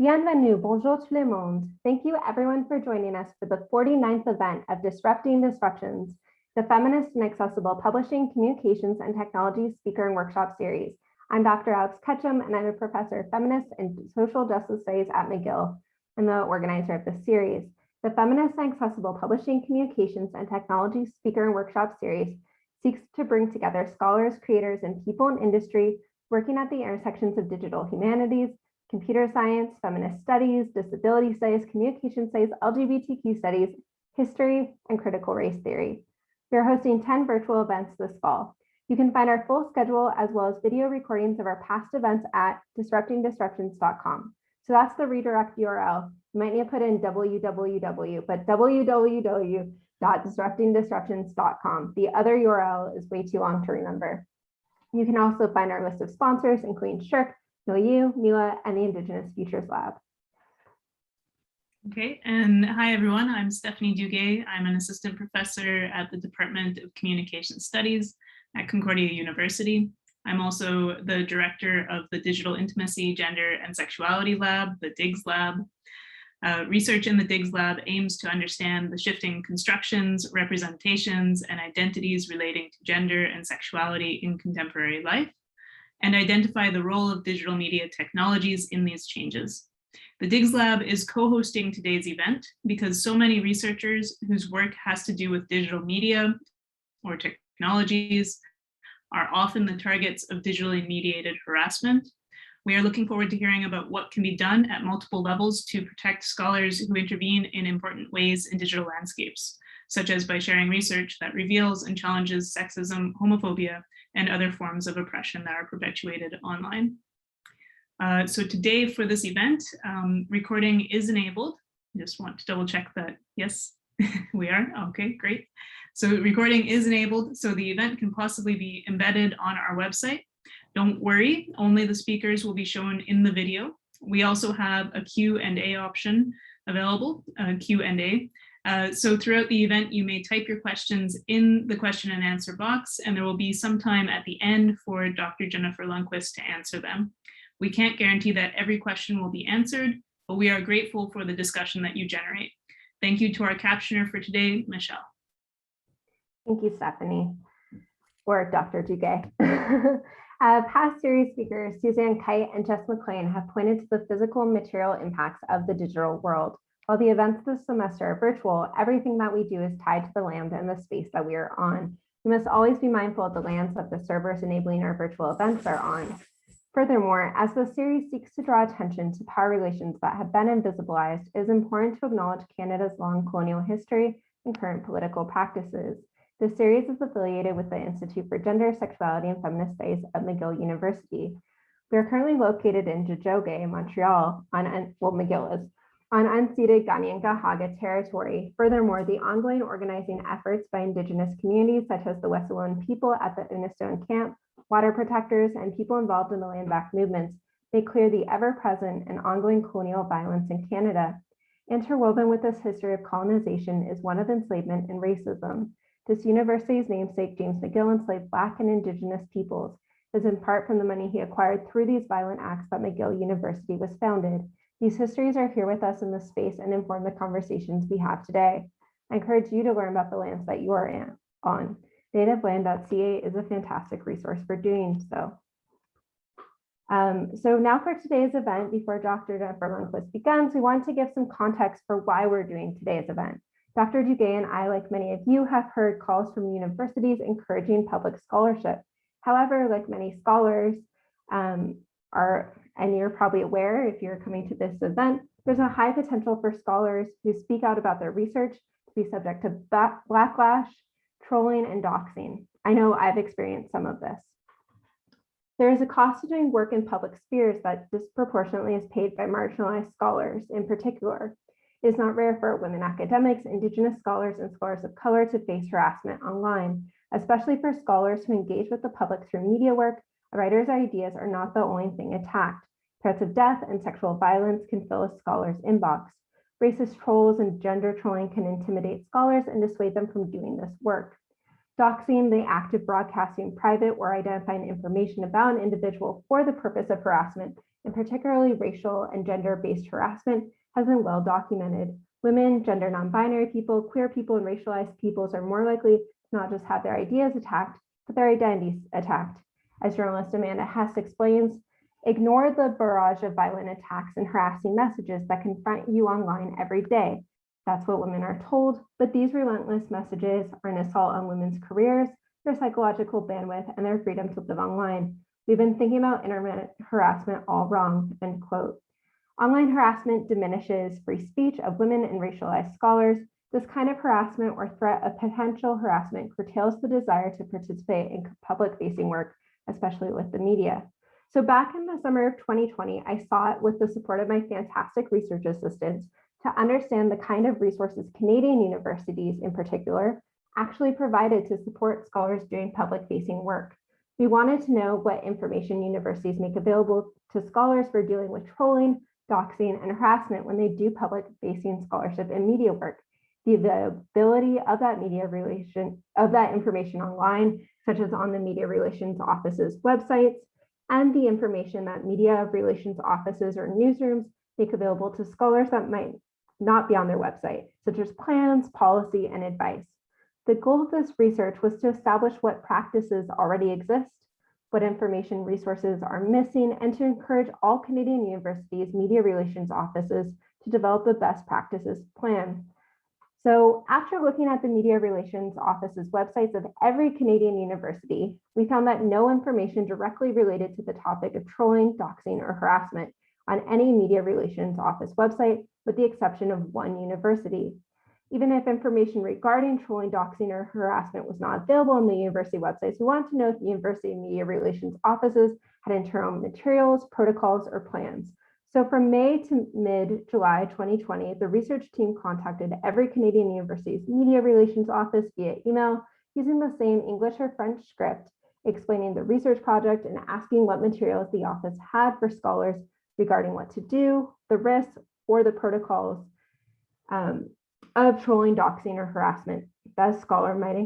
Bienvenue, bonjour tout le monde. Thank you everyone for joining us for the 49th event of Disrupting Disruptions, the Feminist and Accessible Publishing, Communications, and Technology Speaker and Workshop Series. I'm Dr. Alex Ketchum, and I'm a professor of feminist and social justice studies at McGill and the organizer of this series. The Feminist and Accessible Publishing, Communications, and Technology Speaker and Workshop Series seeks to bring together scholars, creators, and people in industry working at the intersections of digital humanities, computer science, feminist studies, disability studies, communication studies, LGBTQ studies, history, and critical race theory. We are hosting 10 virtual events this fall. You can find our full schedule as well as video recordings of our past events at disruptingdisruptions.com. So that's the redirect URL. You might need to put in www, but www.disruptingdisruptions.com. The other URL is way too long to remember. You can also find our list of sponsors, including Shirk, Milieu, MILA, and the Indigenous Futures Lab. Okay, and hi everyone, I'm Stefanie Duguay. I'm an assistant professor at the Department of Communication Studies at Concordia University. I'm also the director of the Digital Intimacy, Gender, and Sexuality Lab, the DIGS Lab. Research in the DIGS Lab aims to understand the shifting constructions, representations, and identities relating to gender and sexuality in contemporary life, and identify the role of digital media technologies in these changes. The DIGS Lab is co-hosting today's event because so many researchers whose work has to do with digital media or technologies are often the targets of digitally mediated harassment. We are looking forward to hearing about what can be done at multiple levels to protect scholars who intervene in important ways in digital landscapes, such as by sharing research that reveals and challenges sexism, homophobia, and other forms of oppression that are perpetuated online. So today for this event, recording is enabled. I just want to double check that, yes, we are, okay, great. So recording is enabled, so the event can possibly be embedded on our website. Don't worry, only the speakers will be shown in the video. We also have a Q&A option available, Q&A. So throughout the event, you may type your questions in the question and answer box, and there will be some time at the end for Dr. Jennifer Lundquist to answer them. We can't guarantee that every question will be answered, but we are grateful for the discussion that you generate. Thank you to our captioner for today, Michelle. Thank you, Stefanie, or Dr. Duguay. Past series speakers, Suzanne Kite and Jess McLean, have pointed to the physical and material impacts of the digital world. While the events this semester are virtual, everything that we do is tied to the land and the space that we are on. We must always be mindful of the lands that the servers enabling our virtual events are on. Furthermore, as the series seeks to draw attention to power relations that have been invisibilized, it is important to acknowledge Canada's long colonial history and current political practices. The series is affiliated with the Institute for Gender, Sexuality, and Feminist Studies at McGill University. We are currently located in Tiohtià:ke, Montreal, McGill is, on unceded Kanien'kehá:ka territory. Furthermore, the ongoing organizing efforts by Indigenous communities such as the Wet'suwet'en people at the Unistone Camp, water protectors, and people involved in the land back movements make clear the ever-present and ongoing colonial violence in Canada. Interwoven with this history of colonization is one of enslavement and racism. This university's namesake, James McGill, enslaved Black and Indigenous peoples. It is in part from the money he acquired through these violent acts that McGill University was founded. These histories are here with us in this space and inform the conversations we have today. I encourage you to learn about the lands that you are on. Nativeland.ca is a fantastic resource for doing so. So now for today's event, before Dr. Jennifer Lundquist begins, we want to give some context for why we're doing today's event. Dr. Duguay and I, like many of you, have heard calls from universities encouraging public scholarship. However, like many scholars and you're probably aware if you're coming to this event, there's a high potential for scholars who speak out about their research to be subject to backlash, trolling, and doxing. I know I've experienced some of this. There is a cost to doing work in public spheres that disproportionately is paid by marginalized scholars in particular. It is not rare for women academics, Indigenous scholars, and scholars of color to face harassment online, especially for scholars who engage with the public through media work. A writer's ideas are not the only thing attacked. Threats of death and sexual violence can fill a scholar's inbox. Racist trolls and gender trolling can intimidate scholars and dissuade them from doing this work. Doxing, the act of broadcasting private or identifying information about an individual for the purpose of harassment, and particularly racial and gender-based harassment has been well documented. Women, gender non-binary people, queer people, and racialized peoples are more likely to not just have their ideas attacked, but their identities attacked. As journalist Amanda Hess explains, ignore the barrage of violent attacks and harassing messages that confront you online every day. That's what women are told, but these relentless messages are an assault on women's careers, their psychological bandwidth, and their freedom to live online. We've been thinking about internet harassment all wrong, end quote. Online harassment diminishes free speech of women and racialized scholars. This kind of harassment or threat of potential harassment curtails the desire to participate in public-facing work, especially with the media. So back in the summer of 2020, I sought, with the support of my fantastic research assistants, to understand the kind of resources Canadian universities in particular actually provided to support scholars doing public-facing work. We wanted to know what information universities make available to scholars for dealing with trolling, doxing, and harassment when they do public-facing scholarship and media work. The availability of that information online, such as on the Media Relations Office's websites, and the information that media relations offices or newsrooms make available to scholars that might not be on their website, such as plans, policy, and advice. The goal of this research was to establish what practices already exist, what information resources are missing, and to encourage all Canadian universities' media relations offices to develop a best practices plan. So after looking at the media relations office's websites of every Canadian university, we found that no information directly related to the topic of trolling, doxing, or harassment on any media relations office website, with the exception of one university. Even if information regarding trolling, doxing, or harassment was not available on the university websites, we wanted to know if the university media relations offices had internal materials, protocols, or plans. So from May to mid-July 2020, the research team contacted every Canadian university's media relations office via email using the same English or French script, explaining the research project and asking what materials the office had for scholars regarding what to do, the risks, or the protocols of trolling, doxing, or harassment that a scholar might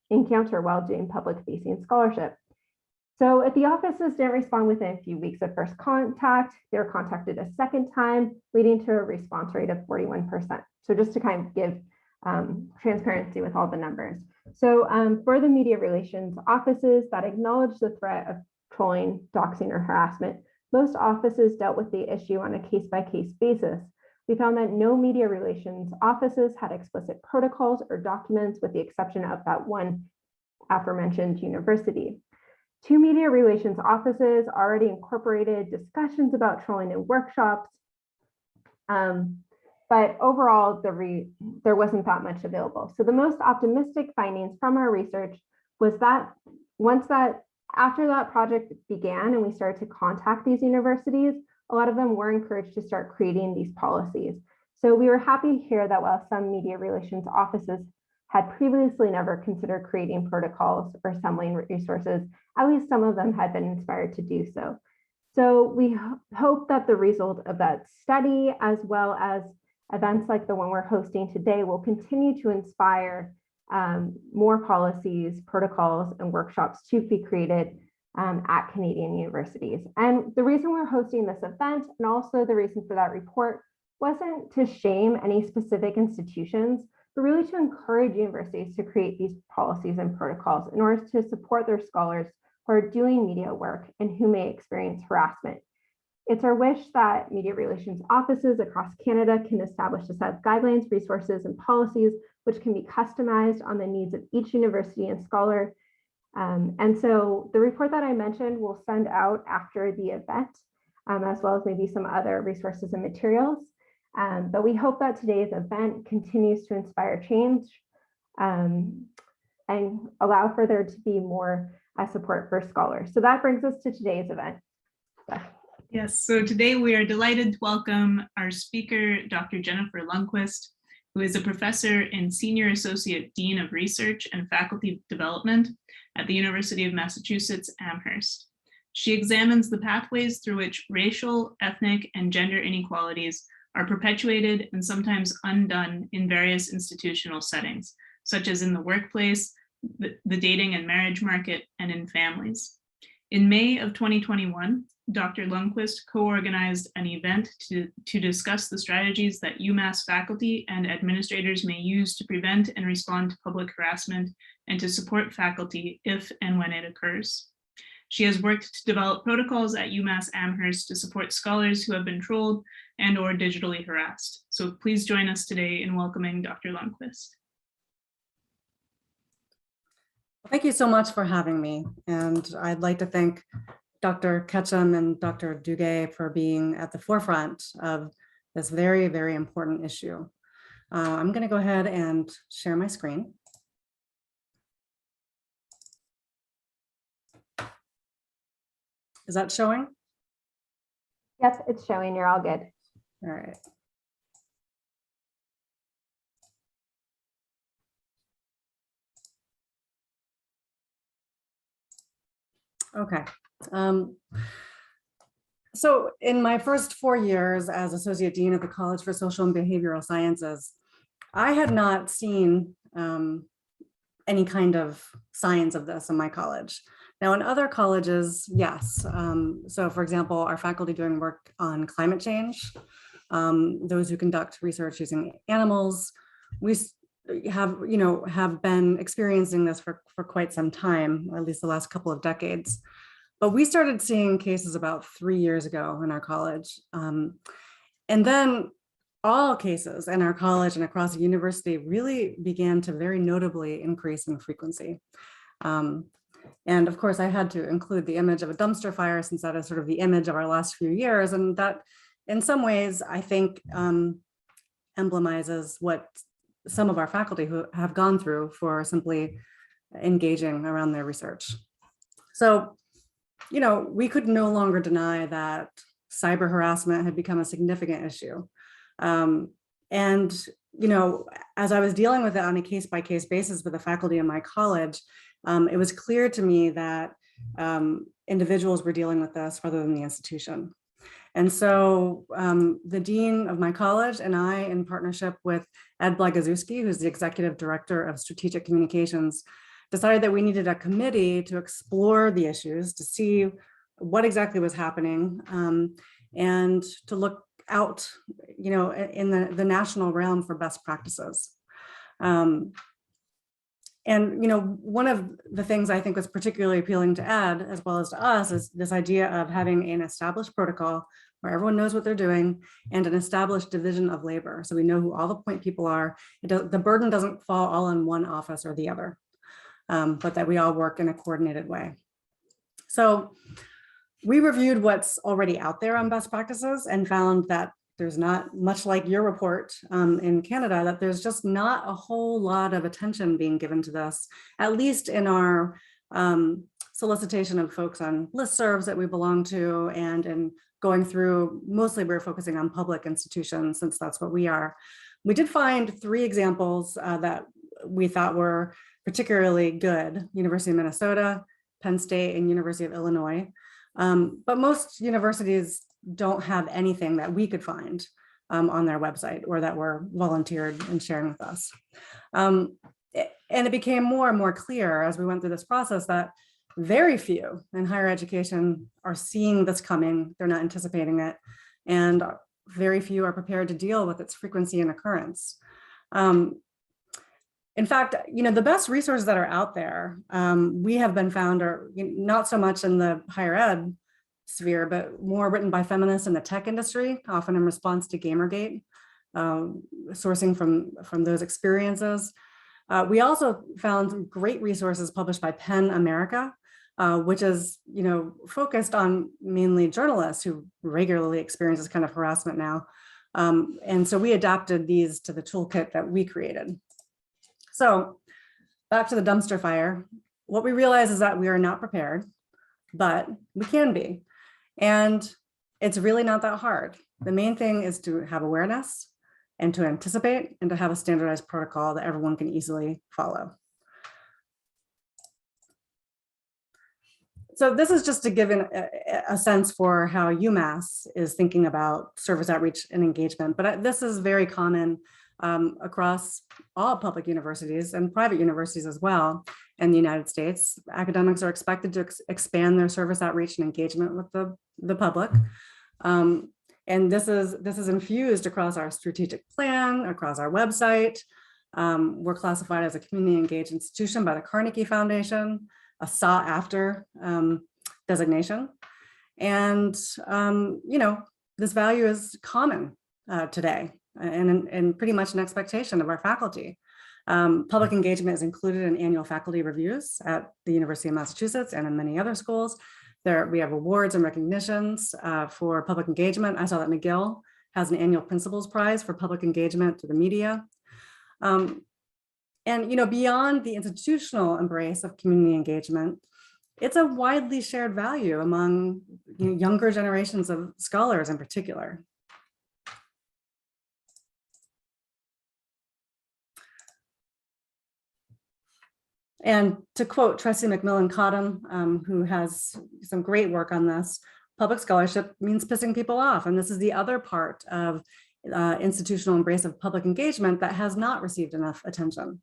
encounter while doing public-facing scholarship. So if the offices didn't respond within a few weeks of first contact, they were contacted a second time, leading to a response rate of 41%. So just to kind of give transparency with all the numbers. So for the media relations offices that acknowledge the threat of trolling, doxing, or harassment, most offices dealt with the issue on a case-by-case basis. We found that no media relations offices had explicit protocols or documents, with the exception of that one aforementioned university. 2 media relations offices already incorporated discussions about trolling in workshops, but overall, there wasn't that much available. So the most optimistic findings from our research was that after that project began and we started to contact these universities, a lot of them were encouraged to start creating these policies. So we were happy to hear that while some media relations offices had previously never considered creating protocols or assembling resources, at least some of them had been inspired to do so. So we hope that the result of that study, as well as events like the one we're hosting today, will continue to inspire more policies, protocols, and workshops to be created at Canadian universities. And the reason we're hosting this event, and also the reason for that report, wasn't to shame any specific institutions, but really to encourage universities to create these policies and protocols in order to support their scholars who are doing media work and who may experience harassment. It's our wish that media relations offices across Canada can establish a set of guidelines, resources, and policies which can be customized on the needs of each university and scholar. And so the report that I mentioned will send out after the event, as well as maybe some other resources and materials. But we hope that today's event continues to inspire change and allow for there to be more support for scholars. So that brings us to today's event. Yes, so today we are delighted to welcome our speaker, Dr. Jennifer Lundquist, who is a professor and Senior Associate Dean of Research and Faculty Development at the University of Massachusetts Amherst. She examines the pathways through which racial, ethnic, and gender inequalities are perpetuated and sometimes undone in various institutional settings, such as in the workplace, the dating and marriage market, and in families. In May of 2021, Dr. Lundquist co-organized an event to discuss the strategies that UMass faculty and administrators may use to prevent and respond to public harassment and to support faculty if and when it occurs. She has worked to develop protocols at UMass Amherst to support scholars who have been trolled and or digitally harassed. So please join us today in welcoming Dr. Lundquist. Thank you so much for having me. And I'd like to thank Dr. Ketchum and Dr. Duguay for being at the forefront of this very, very important issue. I'm going to go ahead and share my screen. Is that showing? Yes, it's showing. You're all good. All right. Okay. So in my first 4 years as Associate Dean of the College for Social and Behavioral Sciences, I had not seen any kind of signs of this in my college. Now in other colleges, yes. So for example, our faculty doing work on climate change, those who conduct research using animals, we have been experiencing this for quite some time, or at least the last couple of decades. But we started seeing cases about 3 years ago in our college. And then all cases in our college and across the university really began to very notably increase in frequency. And of course, I had to include the image of a dumpster fire since that is sort of the image of our last few years. And that in some ways, I think emblemizes what some of our faculty who have gone through for simply engaging around their research. So, we could no longer deny that cyber harassment had become a significant issue. And, as I was dealing with it on a case-by-case basis with the faculty in my college, it was clear to me that individuals were dealing with this rather than the institution. And so the dean of my college and I, in partnership with Ed Blagazewski, who's the executive director of strategic communications, decided that we needed a committee to explore the issues, to see what exactly was happening, and to look out, in the national realm for best practices. And, one of the things I think was particularly appealing to Ed, as well as to us, is this idea of having an established protocol where everyone knows what they're doing and an established division of labor. So we know who all the point people are. The burden doesn't fall all in one office or the other, but that we all work in a coordinated way. So we reviewed what's already out there on best practices and found that there's not much like your report in Canada, that there's just not a whole lot of attention being given to this, at least in our solicitation of folks on listservs that we belong to, and in going through, mostly we're focusing on public institutions since that's what we are. We did find 3 examples that we thought were particularly good: University of Minnesota, Penn State, and University of Illinois. But most universities don't have anything that we could find on their website or that were volunteered and sharing with us. And it became more and more clear as we went through this process that very few in higher education are seeing this coming, they're not anticipating it, and very few are prepared to deal with its frequency and occurrence. In fact, the best resources that are out there, we have been found are not so much in the higher ed sphere, but more written by feminists in the tech industry, often in response to Gamergate, sourcing from those experiences. We also found great resources published by PEN America, which is focused on mainly journalists who regularly experience this kind of harassment now. And so we adapted these to the toolkit that we created. So back to the dumpster fire, what we realize is that we are not prepared, but we can be. And it's really not that hard. The main thing is to have awareness and to anticipate and to have a standardized protocol that everyone can easily follow. So this is just to give a sense for how UMass is thinking about service outreach and engagement, but this is very common across all public universities and private universities as well. in the United States, academics are expected to expand their service outreach and engagement with the public. And this is infused across our strategic plan, across our website. We're classified as a community engaged institution by the Carnegie Foundation, a sought after designation. And, this value is common today and pretty much an expectation of our faculty. Public engagement is included in annual faculty reviews at the University of Massachusetts and in many other schools. We have awards and recognitions for public engagement. I saw that McGill has an annual Principals Prize for public engagement to the media. And beyond the institutional embrace of community engagement, it's a widely shared value among younger generations of scholars in particular. And to quote Tressie McMillan Cottom, who has some great work on this, public scholarship means pissing people off. And this is the other part of institutional embrace of public engagement that has not received enough attention.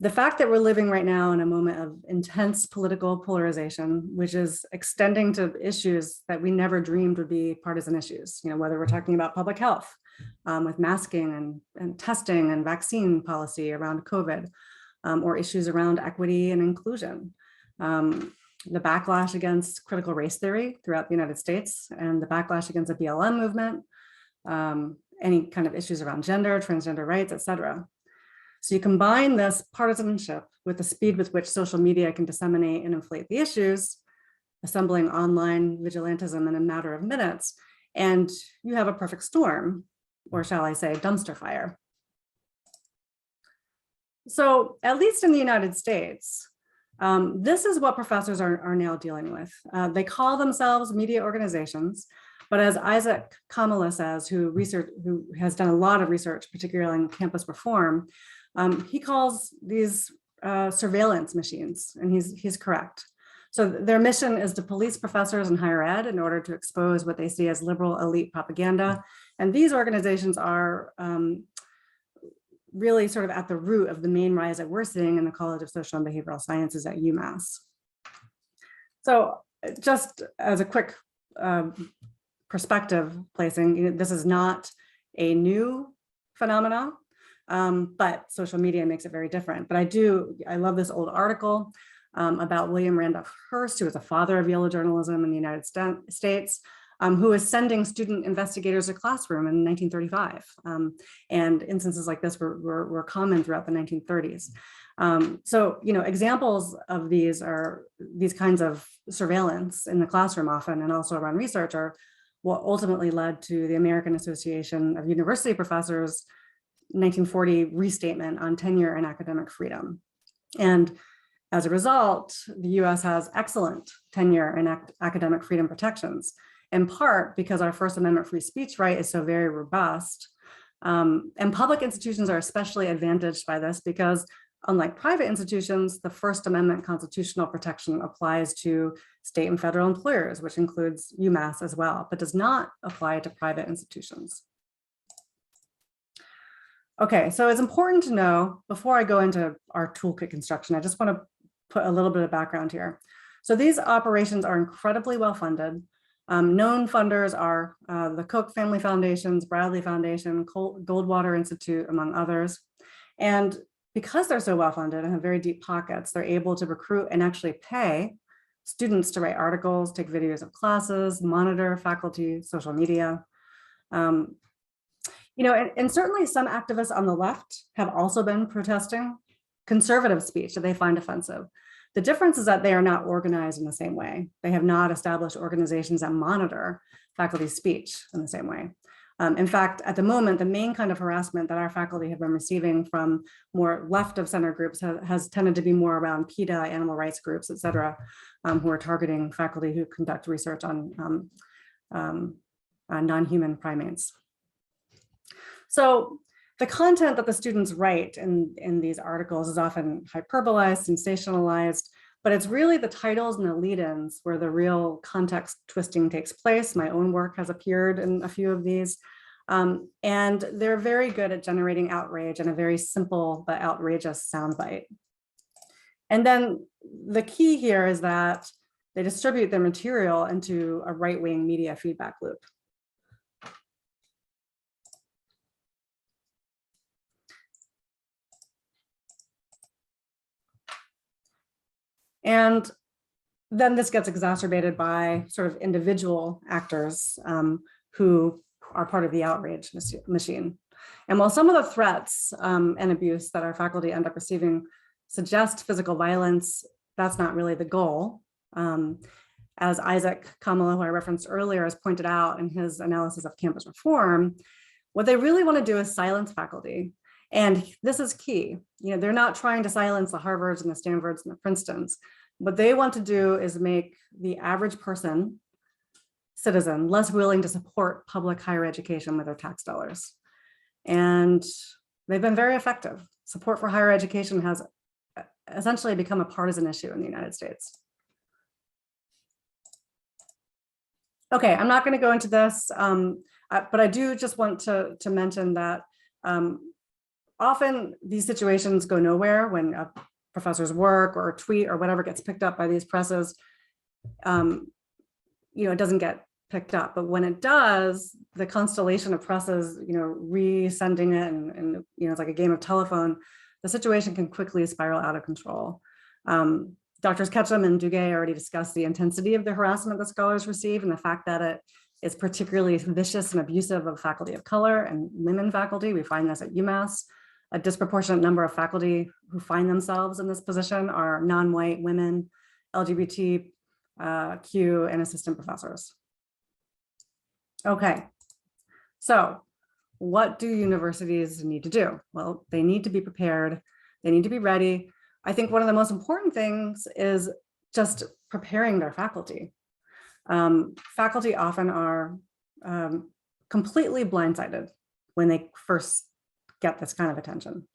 The fact that we're living right now in a moment of intense political polarization, which is extending to issues that we never dreamed would be partisan issues, whether we're talking about public health with masking and testing and vaccine policy around COVID, or issues around equity and inclusion, the backlash against critical race theory throughout the United States, and the backlash against the BLM movement, any kind of issues around gender, transgender rights, etc. So you combine this partisanship with the speed with which social media can disseminate and inflate the issues, assembling online vigilantism in a matter of minutes, and you have a perfect storm, or shall I say, dumpster fire. So at least in the United States, this is what professors are now dealing with. They call themselves media organizations, but as Isaac Kamala says, who has done a lot of research, particularly on campus reform, he calls these surveillance machines, and he's correct. So their mission is to police professors in higher ed in order to expose what they see as liberal elite propaganda. And these organizations are really sort of at the root of the main rise that we're seeing in the College of Social and Behavioral Sciences at UMass. So just as a quick perspective placing, this is not a new phenomenon, but social media makes it very different. But I love this old article about William Randolph Hearst, who was a father of yellow journalism in the United States, who was sending student investigators to classroom in 1935. And instances like this were common throughout the 1930s. So, examples of these kinds of surveillance in the classroom often, and also around research, are what ultimately led to the American Association of University Professors 1940 restatement on tenure and academic freedom. And as a result, the US has excellent tenure and academic freedom protections, in part because our First Amendment free speech right is so very robust. And public institutions are especially advantaged by this because, unlike private institutions, the First Amendment constitutional protection applies to state and federal employers, which includes UMass as well, but does not apply to private institutions. Okay, so it's important to know, before I go into our toolkit construction, I just want to put a little bit of background here. So these operations are incredibly well funded. Known funders are the Koch Family Foundations, Bradley Foundation, Goldwater Institute, among others. And because they're so well funded and have very deep pockets, they're able to recruit and actually pay students to write articles, take videos of classes, monitor faculty, social media. And certainly some activists on the left have also been protesting conservative speech that they find offensive. The difference is that they are not organized in the same way. They have not established organizations that monitor faculty speech in the same way. In fact, at the moment, the main kind of harassment that our faculty have been receiving from more left of center groups has tended to be more around PETA, animal rights groups, et cetera, who are targeting faculty who conduct research on non-human primates. So the content that the students write in these articles is often hyperbolized, sensationalized, but it's really the titles and the lead-ins where the real context twisting takes place. My own work has appeared in a few of these, and they're very good at generating outrage in a very simple but outrageous soundbite. And then the key here is that they distribute their material into a right-wing media feedback loop. And then this gets exacerbated by sort of individual actors who are part of the outrage machine. And while some of the threats and abuse that our faculty end up receiving suggest physical violence, that's not really the goal. As Isaac Kamala, who I referenced earlier, has pointed out in his analysis of campus reform, what they really want to do is silence faculty. And this is key. You know, they're not trying to silence the Harvards and the Stanfords and the Princetons. What they want to do is make the average person, citizen, less willing to support public higher education with their tax dollars. And they've been very effective. Support for higher education has essentially become a partisan issue in the United States. Okay, I'm not going to go into this, but I do just want to mention that often these situations go nowhere when a professor's work or a tweet or whatever gets picked up by these presses. You know, it doesn't get picked up, but when it does, the constellation of presses, you know, resending it and you know, it's like a game of telephone, the situation can quickly spiral out of control. Doctors Ketchum and Duguay already discussed the intensity of the harassment that scholars receive and the fact that it is particularly vicious and abusive of faculty of color and women faculty. We find this at UMass. A disproportionate number of faculty who find themselves in this position are non-white women, LGBTQ, and assistant professors. Okay, so what do universities need to do? Well, they need to be prepared. They need to be ready. I think one of the most important things is just preparing their faculty. Faculty often are completely blindsided when they first get this kind of attention.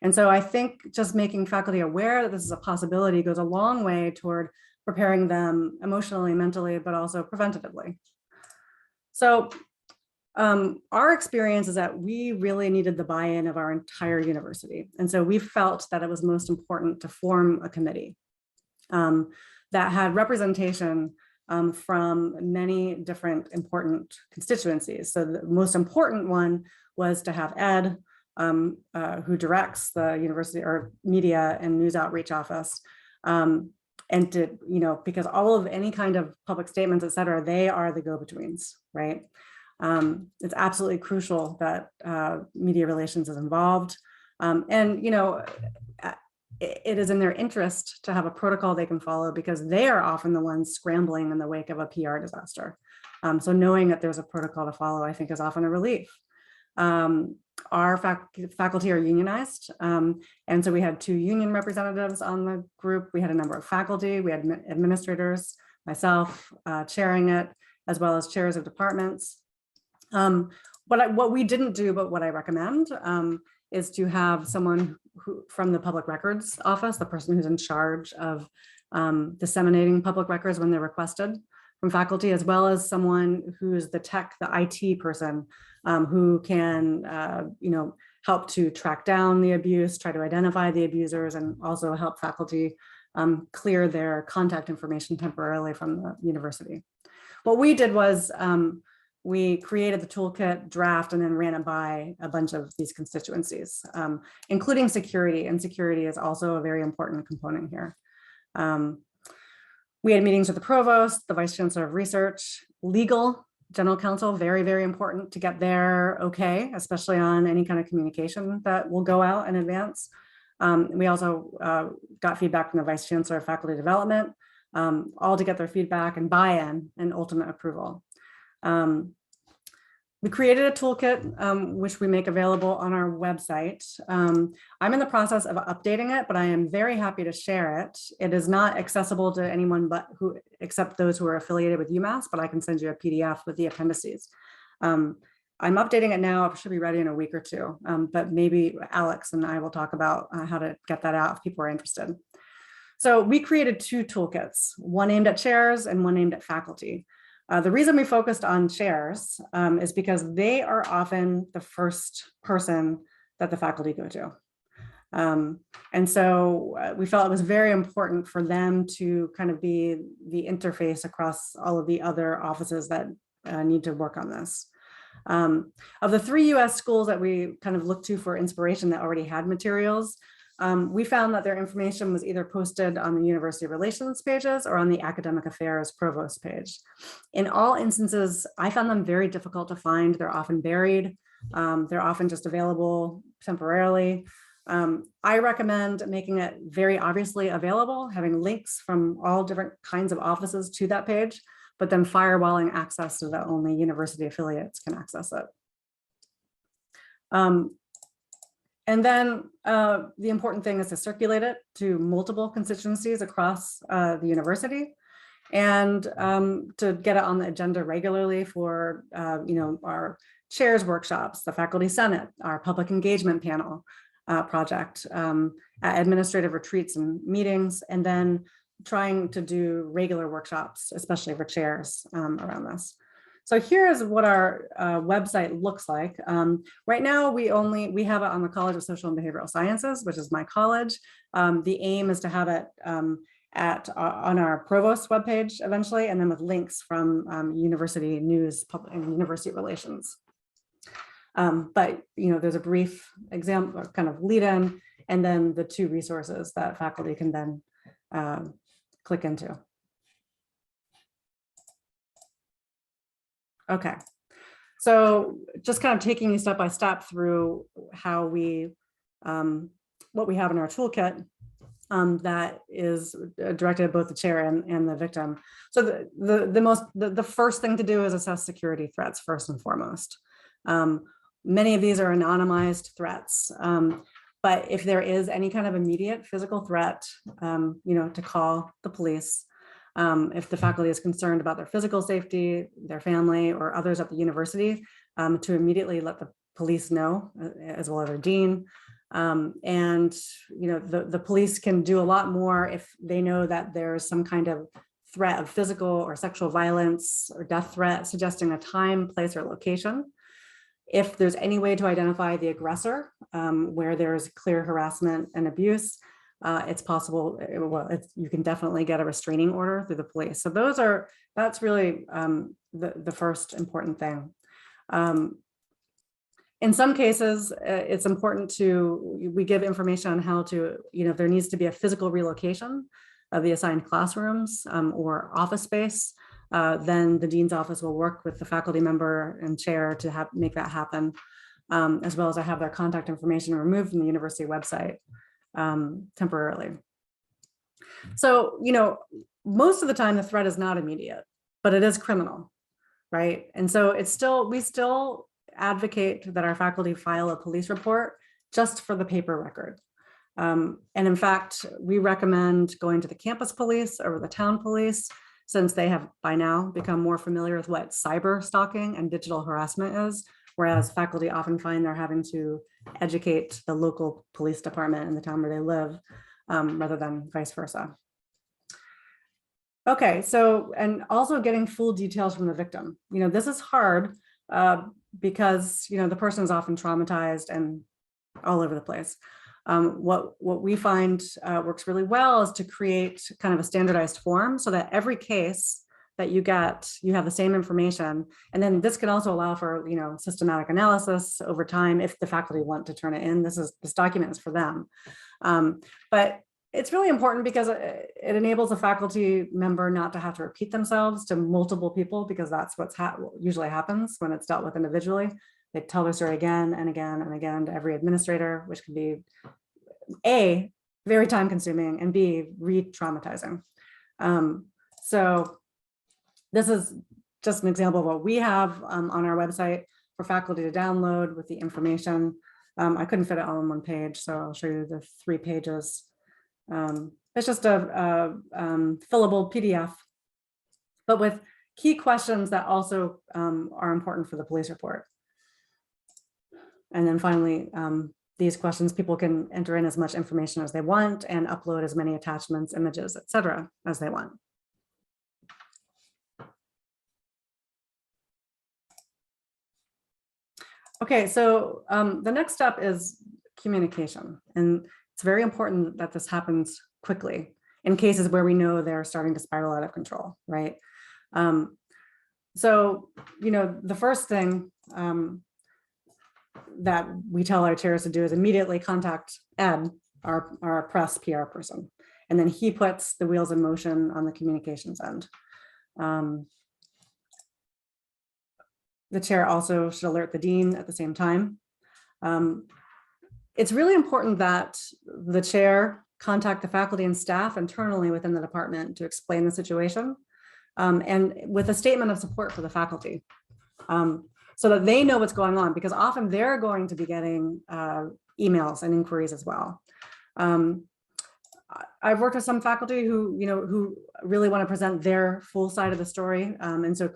And so I think just making faculty aware that this is a possibility goes a long way toward preparing them emotionally, mentally, but also preventatively. So our experience is that we really needed the buy-in of our entire university. And so we felt that it was most important to form a committee that had representation from many different important constituencies. So the most important one was to have Ed, who directs the university or media and news outreach office. And to, you know, because all of any kind of public statements, et cetera, they are the go-betweens, right? It's absolutely crucial that media relations is involved. And, you know, it is in their interest to have a protocol they can follow because they are often the ones scrambling in the wake of a PR disaster. So knowing that there's a protocol to follow, I think, is often a relief. Our faculty are unionized. And so we had 2 union representatives on the group. We had a number of faculty, we had administrators, myself chairing it, as well as chairs of departments. What we didn't do, but what I recommend is to have someone who, from the public records office, the person who's in charge of disseminating public records when they're requested from faculty, as well as someone who's the tech, the IT person who can, you know, help to track down the abuse, try to identify the abusers, and also help faculty clear their contact information temporarily from the university. What we did was we created the toolkit draft and then ran it by a bunch of these constituencies, including security, and security is also a very important component here. We had meetings with the provost, the vice chancellor of research, legal, general counsel, very, very important to get their okay, especially on any kind of communication that will go out in advance. We also got feedback from the vice chancellor of faculty development, all to get their feedback and buy-in and ultimate approval. We created a toolkit, which we make available on our website. I'm in the process of updating it, but I am very happy to share it. It is not accessible to anyone but except those who are affiliated with UMass, but I can send you a PDF with the appendices. I'm updating it now. It should be ready in a week or 2, but maybe Alex and I will talk about how to get that out if people are interested. So we created 2 toolkits, one aimed at chairs and one aimed at faculty. The reason we focused on chairs is because they are often the first person that the faculty go to. And so we felt it was very important for them to kind of be the interface across all of the other offices that need to work on this. Of the 3 US schools that we kind of looked to for inspiration that already had materials, we found that their information was either posted on the university relations pages or on the academic affairs provost page. In all instances, I found them very difficult to find. They're often buried. They're often just available temporarily. I recommend making it very obviously available, having links from all different kinds of offices to that page, but then firewalling access so that only university affiliates can access it. And then the important thing is to circulate it to multiple constituencies across the university, and to get it on the agenda regularly for our chairs workshops, the faculty senate, our public engagement panel project, administrative retreats and meetings, and then trying to do regular workshops, especially for chairs around this. So here is what our website looks like. Right now, we have it on the College of Social and Behavioral Sciences, which is my college. The aim is to have it on our provost webpage eventually, and then with links from university news, public and university relations. But there's a brief example, kind of lead in, and then the 2 resources that faculty can then click into. Okay, so just kind of taking you step by step through how we, what we have in our toolkit that is directed at both the chair and the victim. So the first thing to do is assess security threats first and foremost. Many of these are anonymized threats, but if there is any kind of immediate physical threat, to call the police. If the faculty is concerned about their physical safety, their family, or others at the university, to immediately let the police know, as well as their dean. And the police can do a lot more if they know that there's some kind of threat of physical or sexual violence or death threat, suggesting a time, place, or location. If there's any way to identify the aggressor, where there's clear harassment and abuse, it's possible, you can definitely get a restraining order through the police. So that's really the first important thing. In some cases, it's important we give information on how to, if there needs to be a physical relocation of the assigned classrooms or office space, then the dean's office will work with the faculty member and chair to make that happen, as well as I have their contact information removed from the university website temporarily. So, most of the time the threat is not immediate, but it is criminal, right? And so we still advocate that our faculty file a police report just for the paper record. And in fact, we recommend going to the campus police over the town police, since they have by now become more familiar with what cyber stalking and digital harassment is, whereas faculty often find they're having to educate the local police department in the town where they live, rather than vice versa. Okay, so, and also getting full details from the victim. This is hard because, the person is often traumatized and all over the place. What we find works really well is to create kind of a standardized form so that every case that you get, you have the same information. And then this can also allow for, systematic analysis over time if the faculty want to turn it in. This document is for them. But it's really important because it enables a faculty member not to have to repeat themselves to multiple people, because that's what usually happens when it's dealt with individually. They tell their story again and again and again to every administrator, which can be A, very time consuming, and B, re-traumatizing. So this is just an example of what we have on our website for faculty to download with the information. I couldn't fit it all on one page, so I'll show you the 3 pages. It's just a fillable PDF, but with key questions that also are important for the police report. And then finally, these questions, people can enter in as much information as they want and upload as many attachments, images, etc., as they want. Okay, so the next step is communication. And it's very important that this happens quickly in cases where we know they're starting to spiral out of control, right? So, the first thing that we tell our chairs to do is immediately contact Ed, our press PR person. And then he puts the wheels in motion on the communications end. The chair also should alert the dean at the same time. It's really important that the chair contact the faculty and staff internally within the department to explain the situation, and with a statement of support for the faculty, so that they know what's going on, because often they're going to be getting emails and inquiries as well. I've worked with some faculty who really want to present their full side of the story, and so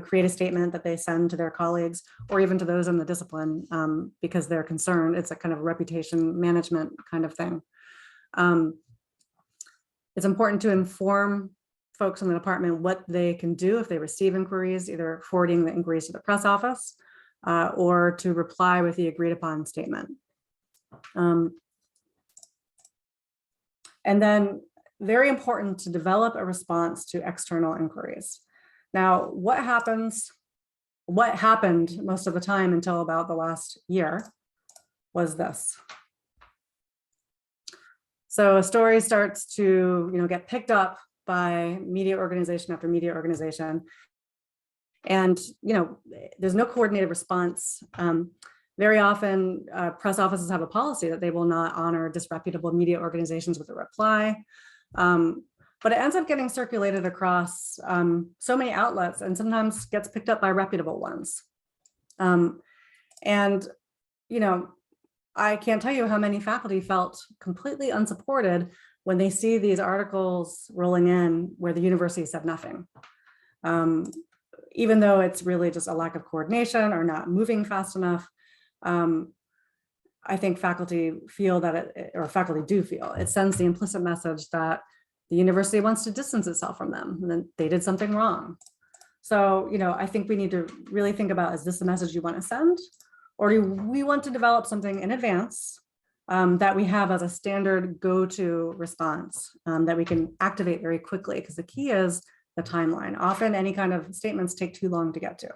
create a statement that they send to their colleagues or even to those in the discipline, because they're concerned. It's a kind of reputation management kind of thing. It's important to inform folks in the department what they can do if they receive inquiries, either forwarding the inquiries to the press office or to reply with the agreed upon statement. And then very important to develop a response to external inquiries. Now, what happened most of the time until about the last year was this. So a story starts to get picked up by media organization after media organization. And there's no coordinated response. Very often, press offices have a policy that they will not honor disreputable media organizations with a reply. But it ends up getting circulated across so many outlets and sometimes gets picked up by reputable ones. And I can't tell you how many faculty felt completely unsupported when they see these articles rolling in where the university said nothing. Even though it's really just a lack of coordination or not moving fast enough. I think faculty feel that faculty do feel it sends the implicit message that the university wants to distance itself from them and then they did something wrong. So, I think we need to really think about, is this the message you want to send? Or do we want to develop something in advance that we have as a standard go-to response that we can activate very quickly? Because the key is the timeline. Often any kind of statements take too long to get to.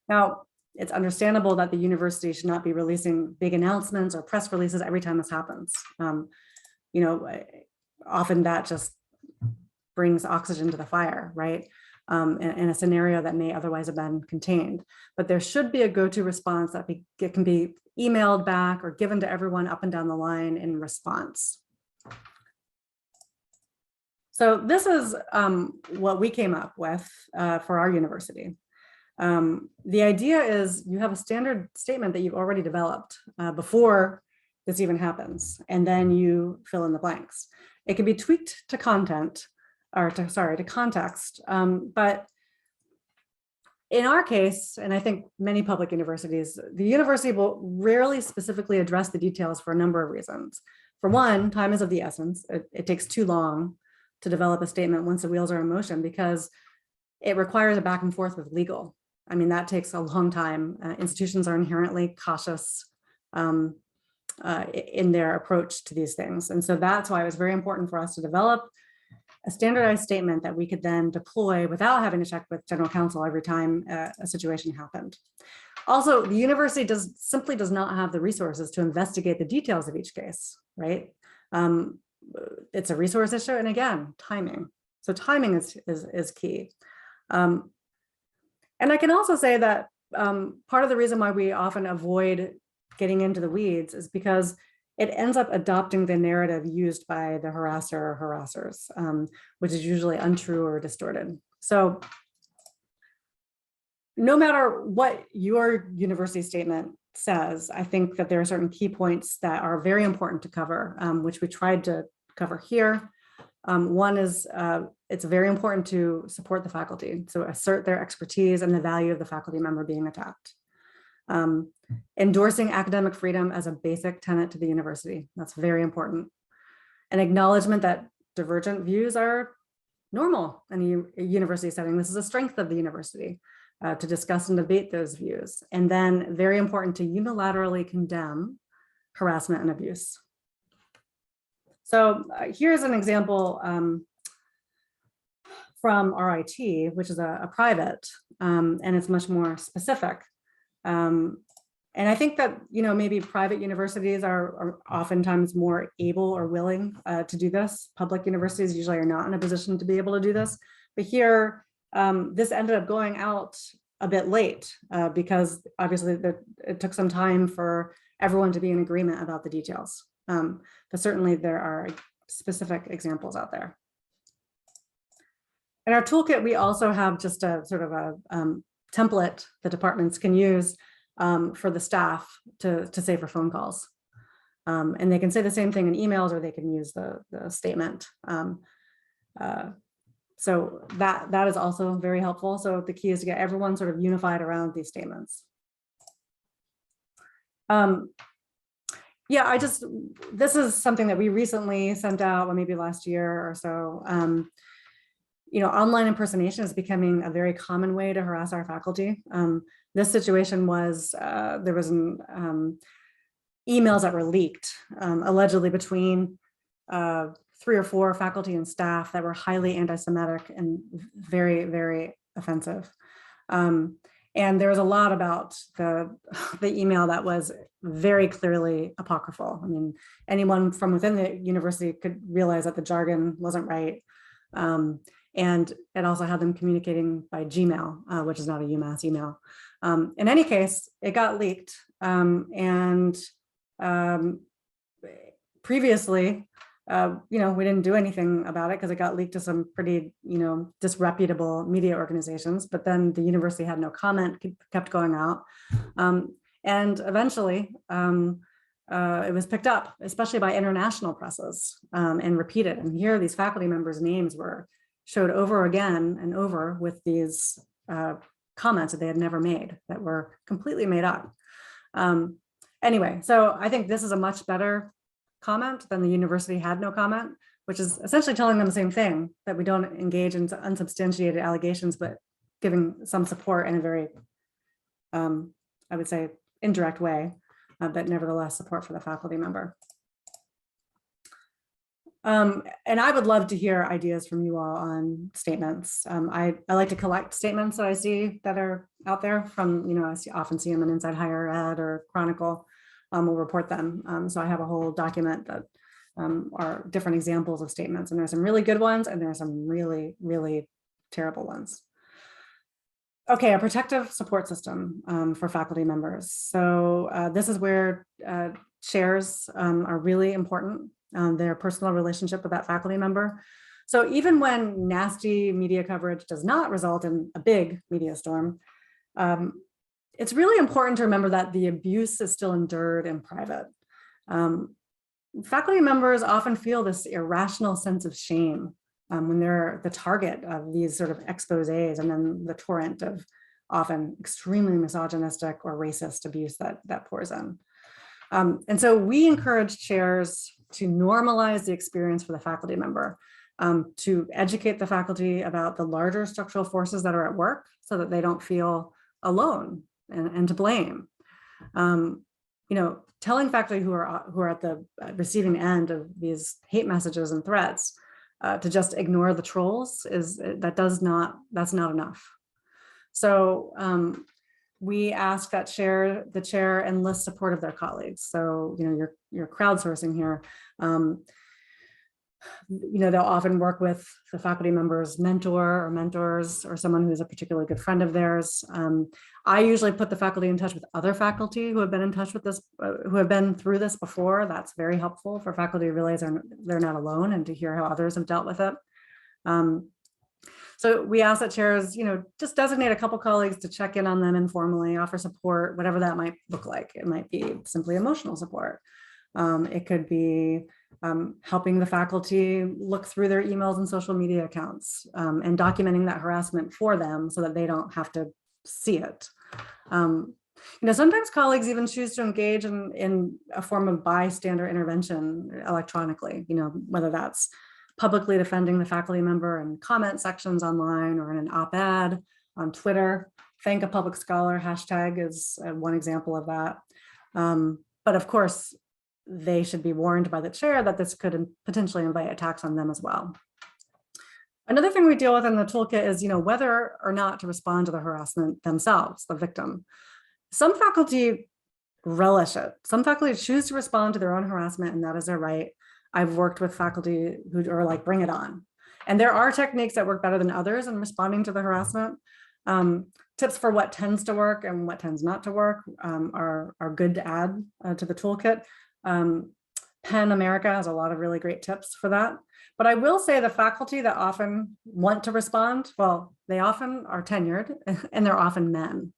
Now, it's understandable that the university should not be releasing big announcements or press releases every time this happens. Often that just brings oxygen to the fire, right? In a scenario that may otherwise have been contained. But there should be a go-to response that can be emailed back or given to everyone up and down the line in response. So this is what we came up with for our university. The idea is you have a standard statement that you've already developed before this even happens, and then you fill in the blanks. It can be tweaked to content, or to context, but in our case, and I think many public universities, the university will rarely specifically address the details for a number of reasons. For one, time is of the essence. It takes too long to develop a statement once the wheels are in motion because it requires a back and forth with legal. I mean, that takes a long time. Institutions are inherently cautious in their approach to these things. And so that's why it was very important for us to develop a standardized statement that we could then deploy without having to check with general counsel every time a situation happened. Also, the university simply does not have the resources to investigate the details of each case, right? It's a resource issue, and again, timing. So timing is key. And I can also say that part of the reason why we often avoid getting into the weeds is because it ends up adopting the narrative used by the harasser or harassers, which is usually untrue or distorted. So no matter what your university statement says, I think that there are certain key points that are very important to cover, which we tried to cover here. One is it's very important to support the faculty, so assert their expertise and the value of the faculty member being attacked. Endorsing academic freedom as a basic tenet to the university, that's very important. An acknowledgement that divergent views are normal in a university setting. This is a strength of the university to discuss and debate those views. And then very important to unilaterally condemn harassment and abuse. So here's an example from RIT, which is a private, and it's much more specific. And I think that, maybe private universities are oftentimes more able or willing to do this. Public universities usually are not in a position to be able to do this. But here, this ended up going out a bit late because obviously it took some time for everyone to be in agreement about the details. But certainly there are specific examples out there. In our toolkit, we also have just a sort of a template that departments can use for the staff to say for phone calls. And they can say the same thing in emails, or they can use the statement. So that is also very helpful. So the key is to get everyone sort of unified around these statements. Yeah, this is something that we recently sent out, well, maybe last year or so. Online impersonation is becoming a very common way to harass our faculty. This situation was, there was emails that were leaked, allegedly between 3 or 4 faculty and staff that were highly anti-Semitic and very, very offensive. And there was a lot about the email that was very clearly apocryphal. I mean, anyone from within the university could realize that the jargon wasn't right. And it also had them communicating by Gmail, which is not a UMass email. In any case, it got leaked. Previously, we didn't do anything about it because it got leaked to some pretty, disreputable media organizations. But then the university had no comment, kept going out. And eventually, it was picked up, especially by international presses, and repeated. And here, these faculty members' names were showed over again and over with these comments that they had never made, that were completely made up. Anyway, so I think this is a much better comment than the university had no comment, which is essentially telling them the same thing, that we don't engage in unsubstantiated allegations, but giving some support in a very, I would say, indirect way, but nevertheless support for the faculty member. And I would love to hear ideas from you all on statements. I like to collect statements that I see that are out there from, I often see them in Inside Higher Ed or Chronicle. We'll report them. So I have a whole document that are different examples of statements, and there's some really good ones, and there are some really, really terrible ones. Okay, a protective support system for faculty members. So this is where chairs are really important. Their personal relationship with that faculty member. So even when nasty media coverage does not result in a big media storm, it's really important to remember that the abuse is still endured in private. Faculty members often feel this irrational sense of shame when they're the target of these sort of exposés, and then the torrent of often extremely misogynistic or racist abuse that pours in. And so we encourage chairs to normalize the experience for the faculty member, to educate the faculty about the larger structural forces that are at work so that they don't feel alone and to blame. Telling faculty who are at the receiving end of these hate messages and threats to just ignore the trolls that's not enough. So we ask that the chair enlist support of their colleagues. So, you're crowdsourcing here. They'll often work with the faculty member's mentor or mentors, or someone who's a particularly good friend of theirs. I usually put the faculty in touch with other faculty who have been in touch with this, who have been through this before. That's very helpful for faculty to realize they're not alone, and to hear how others have dealt with it. So we ask that chairs, just designate a couple colleagues to check in on them informally, offer support, whatever that might look like. It might be simply emotional support. It could be helping the faculty look through their emails and social media accounts, and documenting that harassment for them so that they don't have to see it. Sometimes colleagues even choose to engage in a form of bystander intervention electronically, whether that's publicly defending the faculty member in comment sections online or in an op-ed on Twitter. Thank a public scholar hashtag is one example of that. But of course, they should be warned by the chair that this could potentially invite attacks on them as well. Another thing we deal with in the toolkit is, whether or not to respond to the harassment themselves, the victim. Some faculty relish it. Some faculty choose to respond to their own harassment, and that is their right. I've worked with faculty who are like, bring it on. And there are techniques that work better than others in responding to the harassment. Tips for what tends to work and what tends not to work are good to add to the toolkit. Penn America has a lot of really great tips for that. But I will say the faculty that often want to respond, well, they often are tenured and they're often men,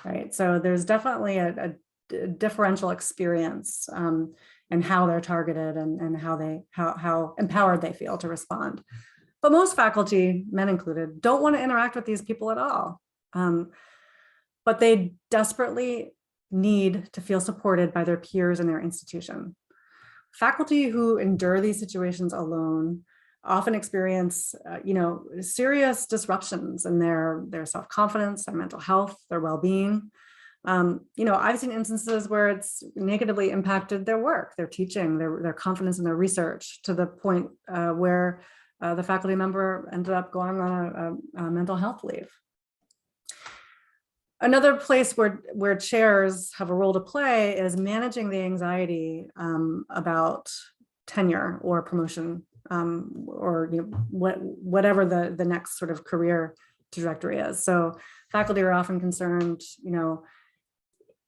right? So there's definitely a differential experience in how they're targeted and how empowered they feel to respond. But most faculty, men included, don't want to interact with these people at all. But they desperately need to feel supported by their peers in their institution. Faculty who endure these situations alone often experience, serious disruptions in their self-confidence, their mental health, their well-being. I've seen instances where it's negatively impacted their work, their teaching, their confidence in their research, to the point where the faculty member ended up going on a mental health leave. Another place where chairs have a role to play is managing the anxiety about tenure or promotion, or whatever the next sort of career trajectory is. So faculty are often concerned,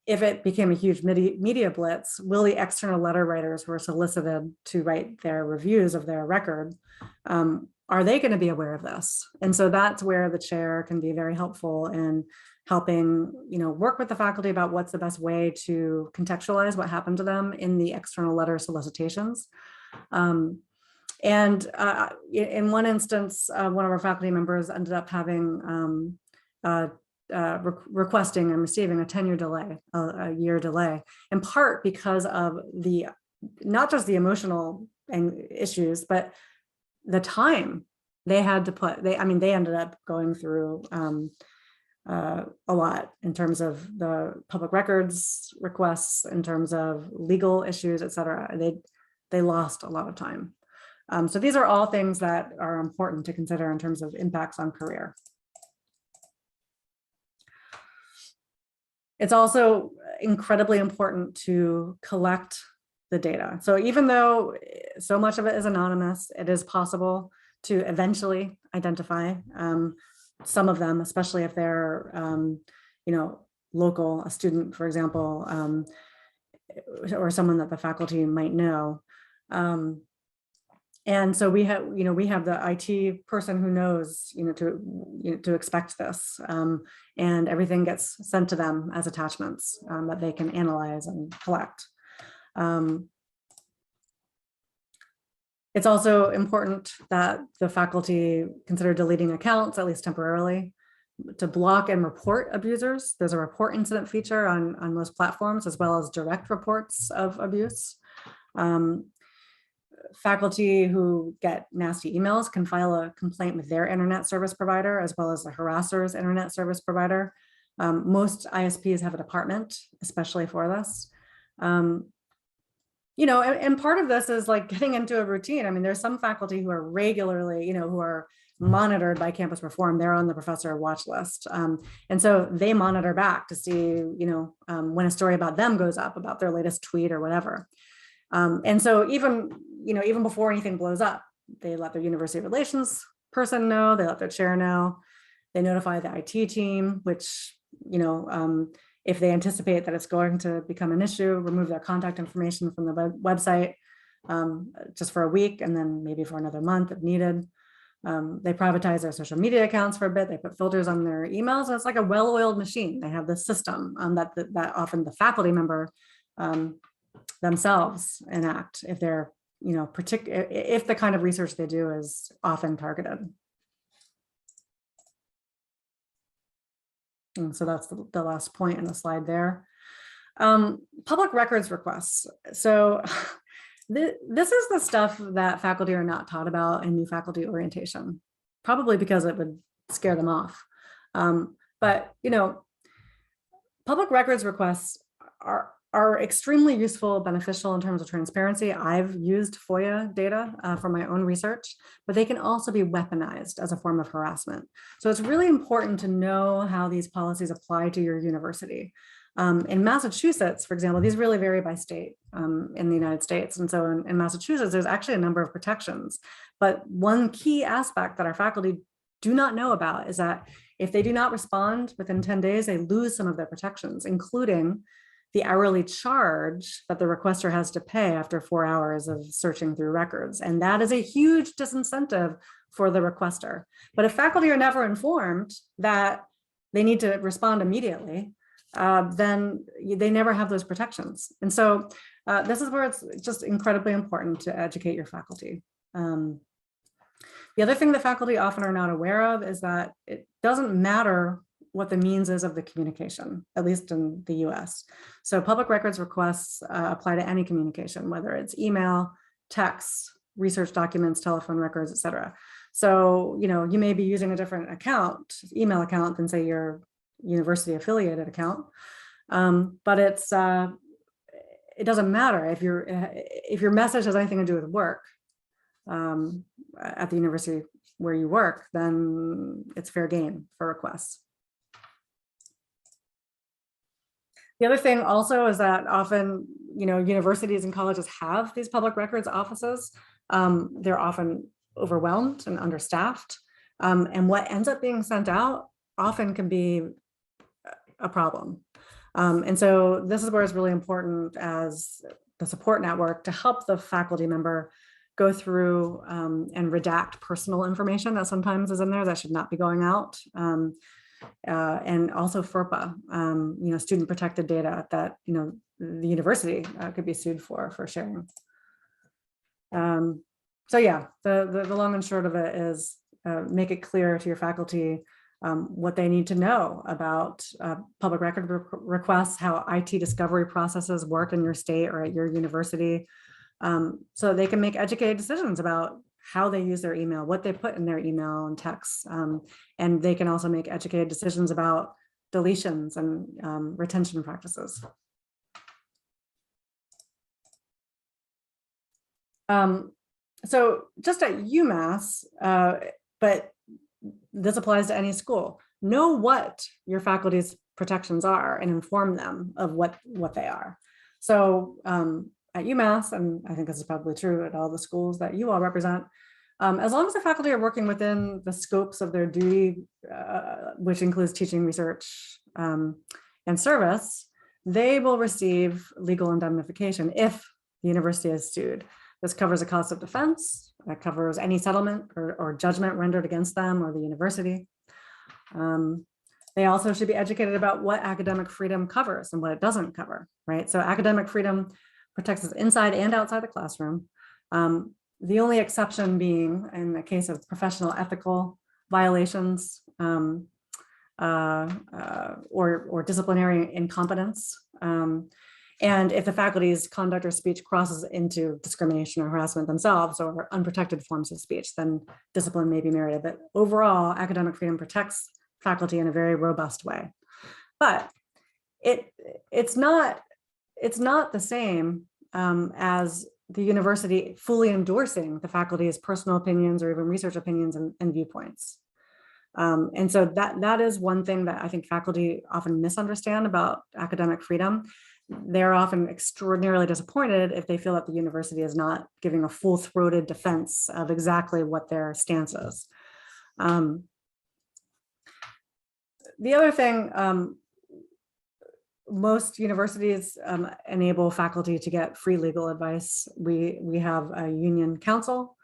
if it became a huge media blitz, will the external letter writers who are solicited to write their reviews of their record, are they going to be aware of this? And so that's where the chair can be very helpful in helping, work with the faculty about what's the best way to contextualize what happened to them in the external letter solicitations. In one instance, one of our faculty members ended up having requesting and receiving a tenure delay, a year delay, in part because of not just the emotional issues, but the time they had to put. They ended up going through a lot in terms of the public records requests, in terms of legal issues, et cetera. They lost a lot of time. So these are all things that are important to consider in terms of impacts on career. It's also incredibly important to collect the data. So even though so much of it is anonymous, it is possible to eventually identify some of them, especially if they're, local, a student, for example, or someone that the faculty might know. And so we have the IT person who knows, to expect this, and everything gets sent to them as attachments that they can analyze and collect. It's also important that the faculty consider deleting accounts, at least temporarily, to block and report abusers. There's a report incident feature on most platforms, as well as direct reports of abuse. Faculty who get nasty emails can file a complaint with their internet service provider, as well as the harasser's internet service provider. Most ISPs have a department, especially for this. And part of this is like getting into a routine. I mean, there's some faculty who are regularly, who are monitored by Campus Reform. They're on the professor watch list. And so they monitor back to see, when a story about them goes up, about their latest tweet or whatever. And so even before anything blows up, they let their university relations person know, they let their chair know, they notify the IT team, which, if they anticipate that it's going to become an issue, remove their contact information from the website just for a week, and then maybe for another month if needed. They privatize their social media accounts for a bit. They put filters on their emails. And it's like a well-oiled machine. They have this system that often the faculty member themselves enact if they're, if the kind of research they do is often targeted. And so that's the last point in the slide there. Public records requests. So this is the stuff that faculty are not taught about in new faculty orientation, probably because it would scare them off. But public records requests are extremely useful, beneficial in terms of transparency. I've used FOIA data for my own research, but they can also be weaponized as a form of harassment. So it's really important to know how these policies apply to your university. In Massachusetts, for example, these really vary by state in the United States. And so in Massachusetts, there's actually a number of protections. But one key aspect that our faculty do not know about is that if they do not respond within 10 days, they lose some of their protections, including the hourly charge that the requester has to pay after 4 hours of searching through records. And that is a huge disincentive for the requester. But if faculty are never informed that they need to respond immediately, then they never have those protections. And so this is where it's just incredibly important to educate your faculty. The other thing that faculty often are not aware of is that it doesn't matter what the means is of the communication, at least in the US. So public records requests apply to any communication, whether it's email, text, research documents, telephone records, et cetera. So, you may be using a different account, email account than say your university affiliated account. But it doesn't matter if your message has anything to do with work at the university where you work, then it's fair game for requests. The other thing also is that often, universities and colleges have these public records offices. They're often overwhelmed and understaffed. And what ends up being sent out often can be a problem. And so this is where it's really important as the support network to help the faculty member go through and redact personal information that sometimes is in there that should not be going out. And also FERPA, student protected data that, the university could be sued for sharing. So yeah, the long and short of it is make it clear to your faculty what they need to know about public record requests, how IT discovery processes work in your state or at your university, so they can make educated decisions about how they use their email, what they put in their email and texts. And they can also make educated decisions about deletions and retention practices. So just at UMass, but this applies to any school, know what your faculty's protections are and inform them of what they are. So at UMass, and I think this is probably true at all the schools that you all represent, as long as the faculty are working within the scopes of their duty, which includes teaching, research, and service, they will receive legal indemnification if the university is sued. This covers the cost of defense, that covers any settlement or judgment rendered against them or the university. They also should be educated about what academic freedom covers and what it doesn't cover, right? So academic freedom protects us inside and outside the classroom. The only exception being in the case of professional ethical violations or disciplinary incompetence. And if the faculty's conduct or speech crosses into discrimination or harassment themselves or unprotected forms of speech, then discipline may be merited. But overall, academic freedom protects faculty in a very robust way. But it's not the same as the university fully endorsing the faculty's personal opinions or even research opinions and viewpoints. And so that is one thing that I think faculty often misunderstand about academic freedom. They're often extraordinarily disappointed if they feel that the university is not giving a full-throated defense of exactly what their stance is. The other thing, most universities enable faculty to get free legal advice. We have a union counsel,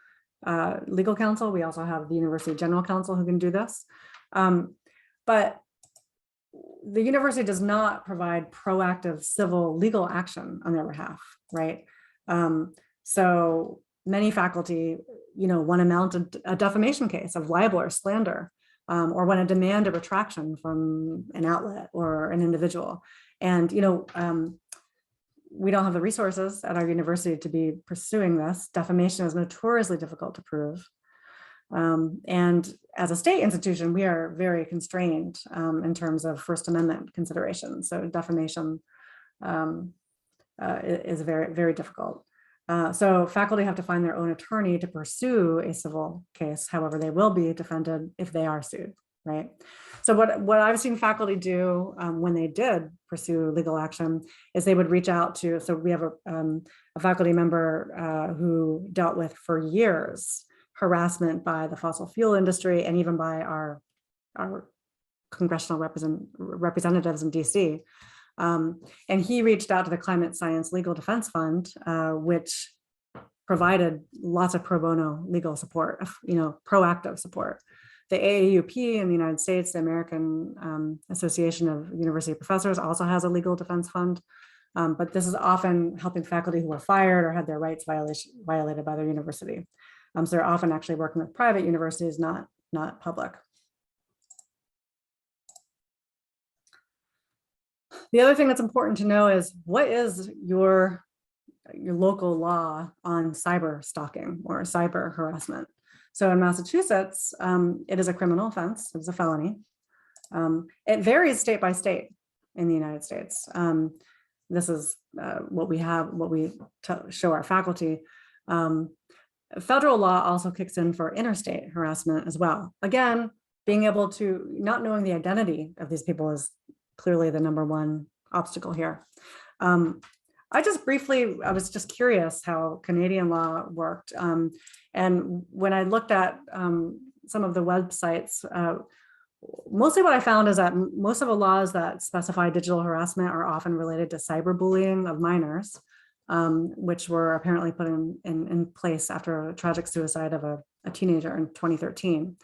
legal counsel. We also have the university general counsel who can do this. But the university does not provide proactive civil legal action on their behalf, right? So many faculty, want to mount a defamation case of libel or slander, or want to demand a retraction from an outlet or an individual. And, we don't have the resources at our university to be pursuing this. Defamation is notoriously difficult to prove. And as a state institution, we are very constrained in terms of First Amendment considerations. So defamation is very, very difficult. So faculty have to find their own attorney to pursue a civil case. However, they will be defended if they are sued, right? So what I've seen faculty do when they did pursue legal action is they would reach out to, so we have a faculty member who dealt with for years harassment by the fossil fuel industry and even by our congressional representatives in DC. And he reached out to the Climate Science Legal Defense Fund, which provided lots of pro bono legal support, proactive support. The AAUP in the United States, the American Association of University Professors, also has a legal defense fund. But this is often helping faculty who are fired or had their rights violated by their university. So they're often actually working with private universities, not public. The other thing that's important to know is what is your local law on cyber stalking or cyber harassment. So in Massachusetts, it is a criminal offense. It's a felony. It varies state by state in the United States. This is what we show our faculty. Federal law also kicks in for interstate harassment as well. Again, being able to, not knowing the identity of these people is clearly the #1 obstacle here. I was just curious how Canadian law worked. And when I looked at some of the websites, mostly what I found is that most of the laws that specify digital harassment are often related to cyberbullying of minors, which were apparently put in place after a tragic suicide of a teenager in 2013.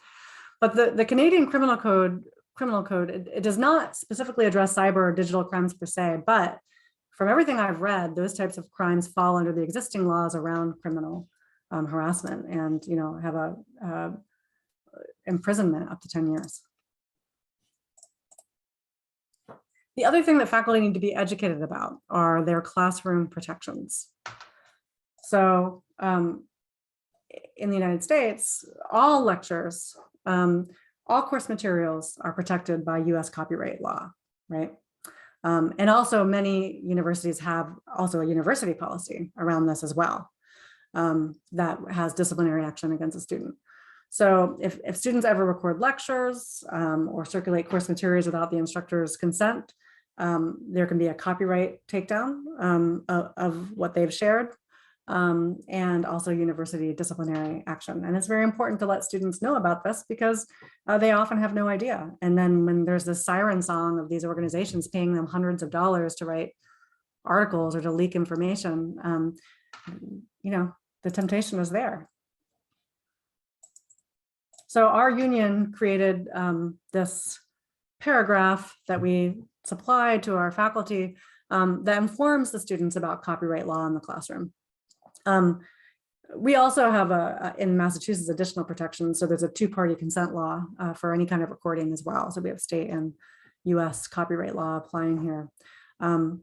But the Canadian criminal code, it does not specifically address cyber or digital crimes per se, but from everything I've read, those types of crimes fall under the existing laws around criminal harassment and have a imprisonment up to 10 years. The other thing that faculty need to be educated about are their classroom protections. So in the United States, all lectures, all course materials are protected by US copyright law, right? And also many universities have also a university policy around this as well that has disciplinary action against a student. So if students ever record lectures or circulate course materials without the instructor's consent, there can be a copyright takedown of what they've shared and also university disciplinary action. And it's very important to let students know about this because they often have no idea. And then when there's this siren song of these organizations paying them hundreds of dollars to write articles or to leak information, the temptation is there. So our union created this paragraph that we supplied to our faculty that informs the students about copyright law in the classroom. We also have in Massachusetts additional protections. So there's a two-party consent law for any kind of recording as well. So we have state and US copyright law applying here. The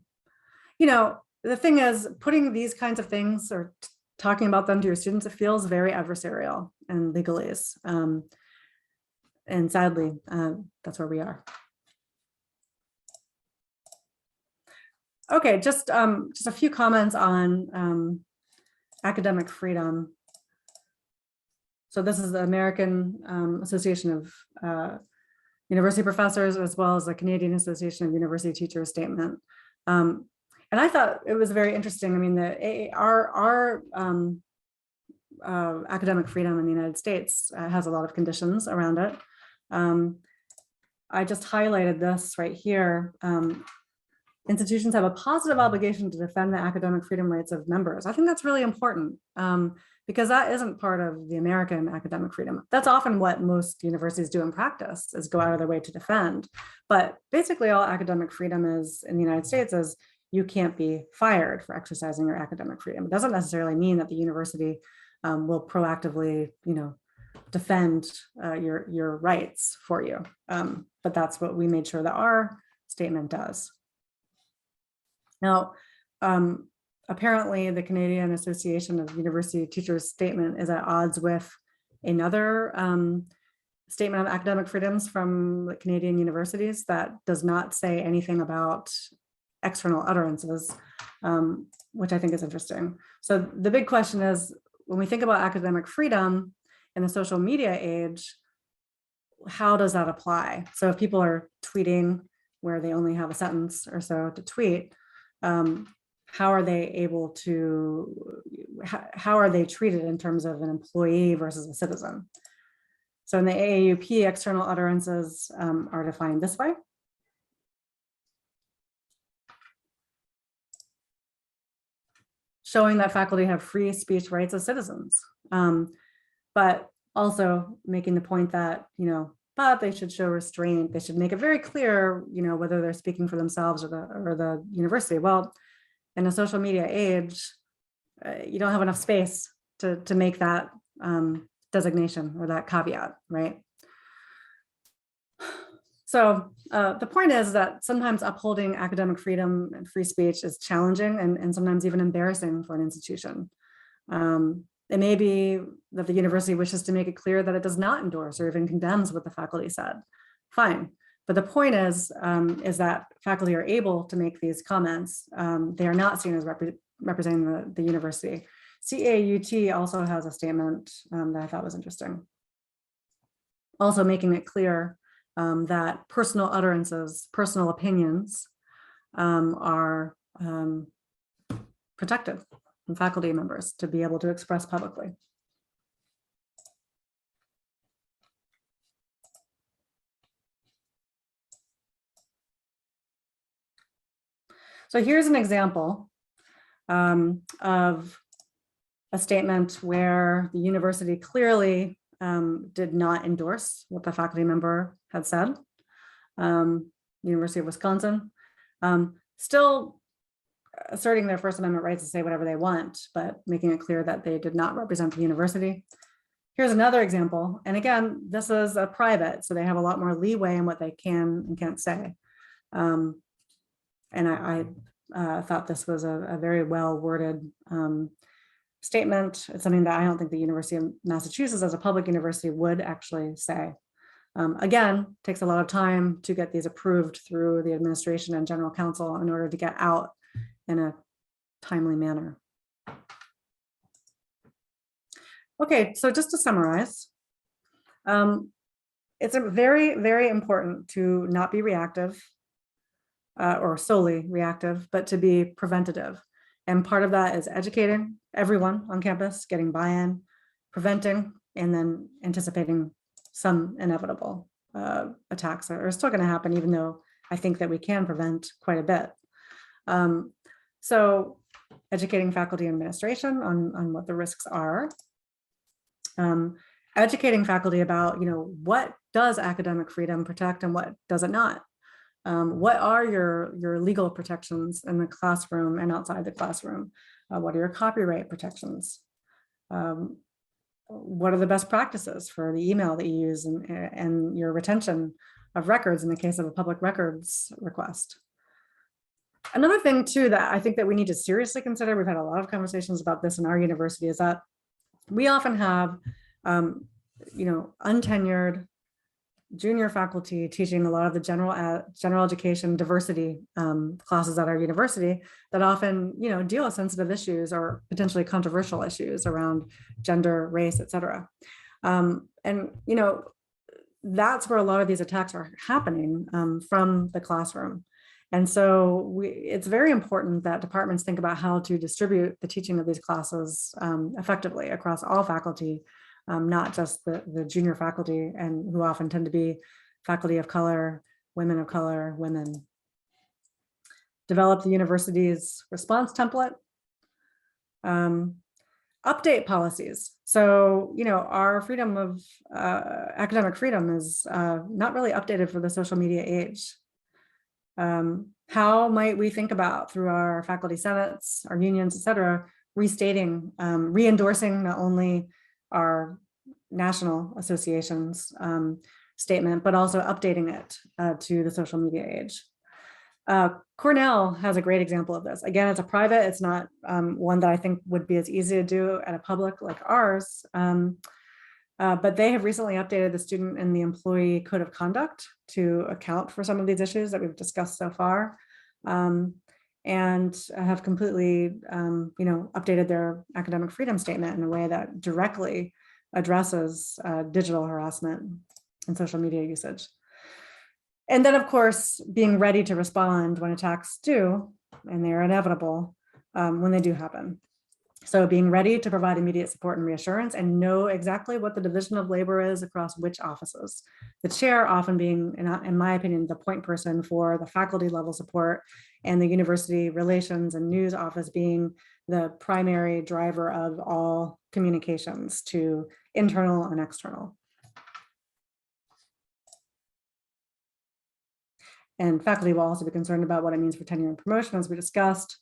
thing is, putting these kinds of things or talking about them to your students, it feels very adversarial and legalese. And sadly, that's where we are. Okay, just a few comments on academic freedom. So this is the American Association of University Professors, as well as the Canadian Association of University Teachers statement. And I thought it was very interesting. I mean, our academic freedom in the United States has a lot of conditions around it. I just highlighted this right here. Institutions have a positive obligation to defend the academic freedom rights of members. I think that's really important because that isn't part of the American academic freedom. That's often what most universities do in practice, is go out of their way to defend. But basically all academic freedom is in the United States is you can't be fired for exercising your academic freedom. It doesn't necessarily mean that the university will proactively, defend your rights for you. But that's what we made sure that our statement does. Now, apparently the Canadian Association of University Teachers statement is at odds with another statement of academic freedoms from the Canadian universities that does not say anything about external utterances, which I think is interesting. So the big question is, when we think about academic freedom in the social media age, how does that apply? So if people are tweeting where they only have a sentence or so to tweet, how are they able to, how are they treated in terms of an employee versus a citizen? So in the AAUP, external utterances are defined this way. Showing that faculty have free speech rights as citizens, but also making the point that, but they should show restraint. They should make it very clear, whether they're speaking for themselves or the university. Well, in a social media age, you don't have enough space to make that designation or that caveat, right? So the point is that sometimes upholding academic freedom and free speech is challenging and sometimes even embarrassing for an institution. It may be that the university wishes to make it clear that it does not endorse or even condemns what the faculty said. Fine. But the point is that faculty are able to make these comments. They are not seen as representing the university. CAUT also has a statement that I thought was interesting. Also making it clear that personal utterances, personal opinions are protected from faculty members to be able to express publicly. So here's an example of a statement where the university clearly did not endorse what the faculty member had said. University of Wisconsin, still asserting their First Amendment rights to say whatever they want, but making it clear that they did not represent the university. Here's another example. And again, this is a private, so they have a lot more leeway in what they can and can't say. And I thought this was a very well worded statement. It's something that I don't think the University of Massachusetts as a public university would actually say. Again, takes a lot of time to get these approved through the administration and general counsel in order to get out in a timely manner. Okay, so just to summarize, it's very, very important to not be reactive or solely reactive, but to be preventative. And part of that is educating everyone on campus, getting buy-in, preventing, and then anticipating some inevitable attacks that are still going to happen, even though I think that we can prevent quite a bit. So educating faculty and administration on what the risks are. Educating faculty about, what does academic freedom protect and what does it not? What are your legal protections in the classroom and outside the classroom? What are your copyright protections? What are the best practices for the email that you use and your retention of records in the case of a public records request? Another thing too that I think that we need to seriously consider, we've had a lot of conversations about this in our university, is that we often have untenured junior faculty teaching a lot of the general education diversity classes at our university that often deal with sensitive issues or potentially controversial issues around gender, race, etc. And that's where a lot of these attacks are happening from the classroom. And so it's very important that departments think about how to distribute the teaching of these classes effectively across all faculty, not just the junior faculty, and who often tend to be faculty of color, women. Develop the university's response template. Update policies. So, our freedom of academic freedom is not really updated for the social media age. How might we think about, through our faculty senates, our unions, et cetera, restating, re-endorsing not only our national association's statement, but also updating it to the social media age. Cornell has a great example of this. Again, it's a private, it's not one that I think would be as easy to do at a public like ours. But they have recently updated the student and the employee code of conduct to account for some of these issues that we've discussed so far. and have completely, updated their academic freedom statement in a way that directly addresses digital harassment and social media usage. And then, of course, being ready to respond when attacks do, and they're inevitable when they do happen. So being ready to provide immediate support and reassurance and know exactly what the division of labor is across which offices. The chair often being, in my opinion, the point person for the faculty level support, and the university relations and news office being the primary driver of all communications to internal and external. And faculty will also be concerned about what it means for tenure and promotion, as we discussed.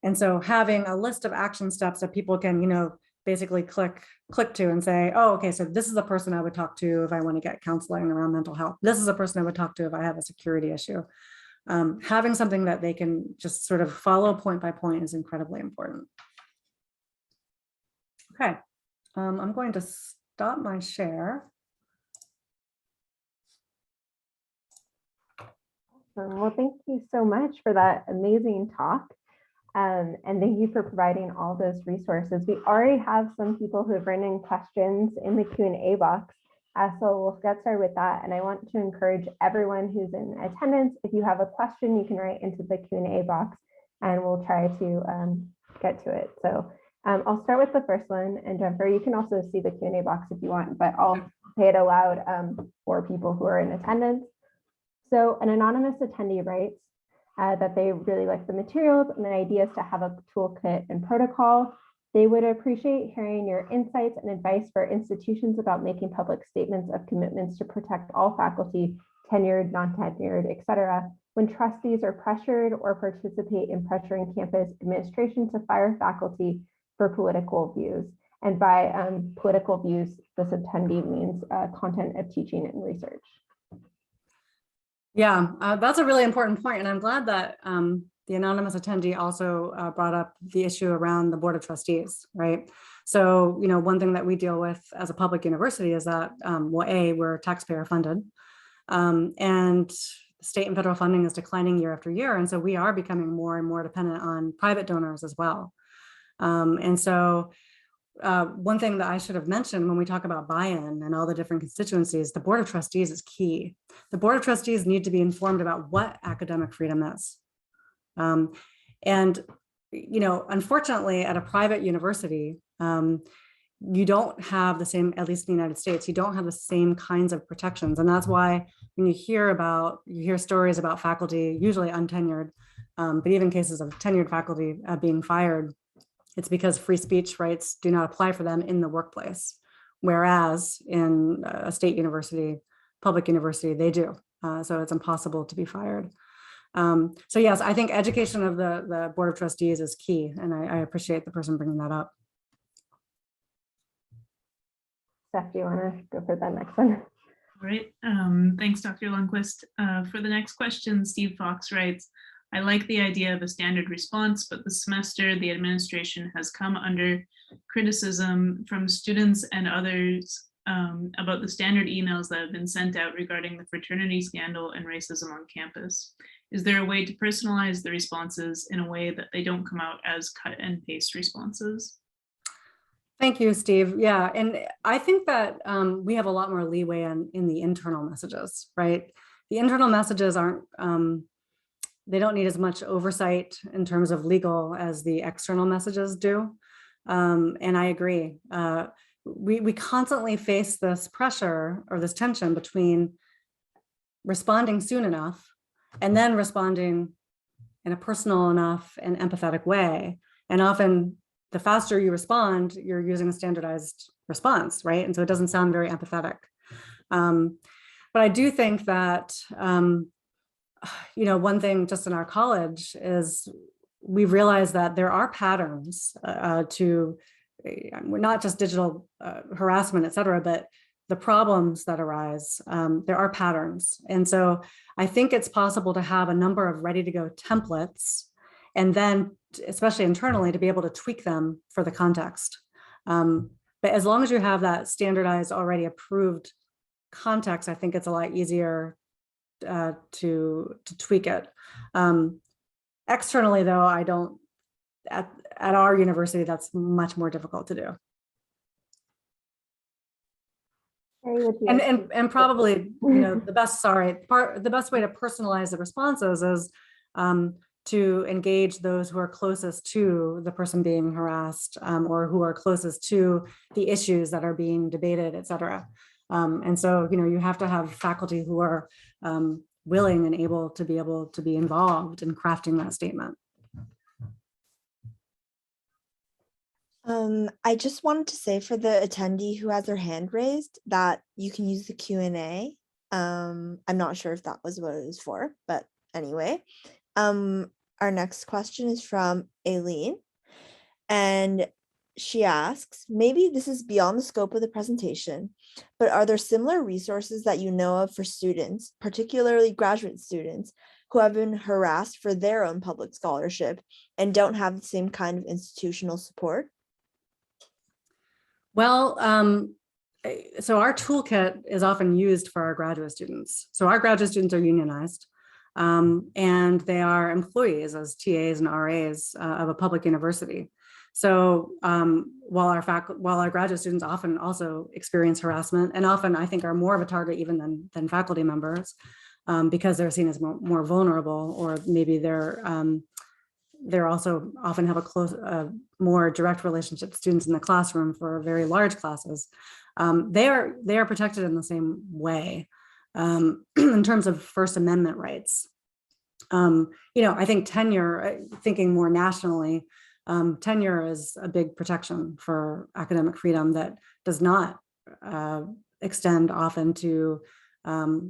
And so having a list of action steps that people can, basically click to and say, oh, okay, so this is the person I would talk to if I want to get counseling around mental health. This is a person I would talk to if I have a security issue. Having something that they can just sort of follow point by point is incredibly important. Okay, I'm going to stop my share. Well, thank you so much for that amazing talk. And thank you for providing all those resources. We already have some people who have written in questions in the Q&A box. So we'll get started with that. And I want to encourage everyone who's in attendance, if you have a question, you can write into the Q&A box and we'll try to get to it. So I'll start with the first one. And Jennifer, you can also see the Q&A box if you want, but I'll say it aloud for people who are in attendance. So an anonymous attendee writes that they really like the materials and the ideas to have a toolkit and protocol. They would appreciate hearing your insights and advice for institutions about making public statements of commitments to protect all faculty, tenured, non-tenured, et cetera, when trustees are pressured or participate in pressuring campus administration to fire faculty for political views. And by political views, this attendee means content of teaching and research. Yeah, that's a really important point. And I'm glad that the anonymous attendee also brought up the issue around the Board of Trustees, right? So, one thing that we deal with as a public university is that, we're taxpayer funded, and state and federal funding is declining year after year. And so we are becoming more and more dependent on private donors as well. And so one thing that I should have mentioned when we talk about buy-in and all the different constituencies, the Board of Trustees is key. The Board of Trustees need to be informed about what academic freedom is. Unfortunately, at a private university, you don't have the same, at least in the United States, you don't have the same kinds of protections. And that's why when you hear stories about faculty, usually untenured, but even cases of tenured faculty being fired, it's because free speech rights do not apply for them in the workplace. Whereas in a state university, public university, they do. So it's impossible to be fired. So yes, I think education of the Board of Trustees is key. And I appreciate the person bringing that up. Steph, do you want to go for the next one? All right. Thanks, Dr. Lundquist. For the next question, Steve Fox writes, I like the idea of a standard response, but this semester the administration has come under criticism from students and others about the standard emails that have been sent out regarding the fraternity scandal and racism on campus. Is there a way to personalize the responses in a way that they don't come out as cut and paste responses? Thank you, Steve. Yeah, and I think that we have a lot more leeway in the internal messages, right? The internal messages aren't, they don't need as much oversight in terms of legal as the external messages do. And I agree. We constantly face this pressure or this tension between responding soon enough and then responding in a personal enough and empathetic way. And often the faster you respond, you're using a standardized response, right? And so it doesn't sound very empathetic. But I do think that, one thing just in our college is we've realized that there are patterns to not just digital harassment, et cetera, but the problems that arise, there are patterns. And so I think it's possible to have a number of ready to go templates and then, especially internally, to be able to tweak them for the context. But as long as you have that standardized, already approved context, I think it's a lot easier to tweak it. Externally, though, I don't, at our university, that's much more difficult to do. And probably, the best way to personalize the responses is to engage those who are closest to the person being harassed, or who are closest to the issues that are being debated, et cetera. And so, you have to have faculty who are willing and able to be involved in crafting that statement. I just wanted to say for the attendee who has their hand raised that you can use the Q&A. I'm not sure if that was what it was for, but anyway. Our next question is from Aileen, and she asks, maybe this is beyond the scope of the presentation, but are there similar resources that you know of for students, particularly graduate students, who have been harassed for their own public scholarship and don't have the same kind of institutional support? Well, so our toolkit is often used for our graduate students. So our graduate students are unionized, and they are employees as TAs and RAs of a public university. So while our graduate students often also experience harassment, and often I think are more of a target even than faculty members, because they're seen as more vulnerable, or maybe they're also often have a more direct relationship to students in the classroom for very large classes. They are protected in the same way in terms of First Amendment rights. I think tenure, thinking more nationally, tenure is a big protection for academic freedom that does not extend often to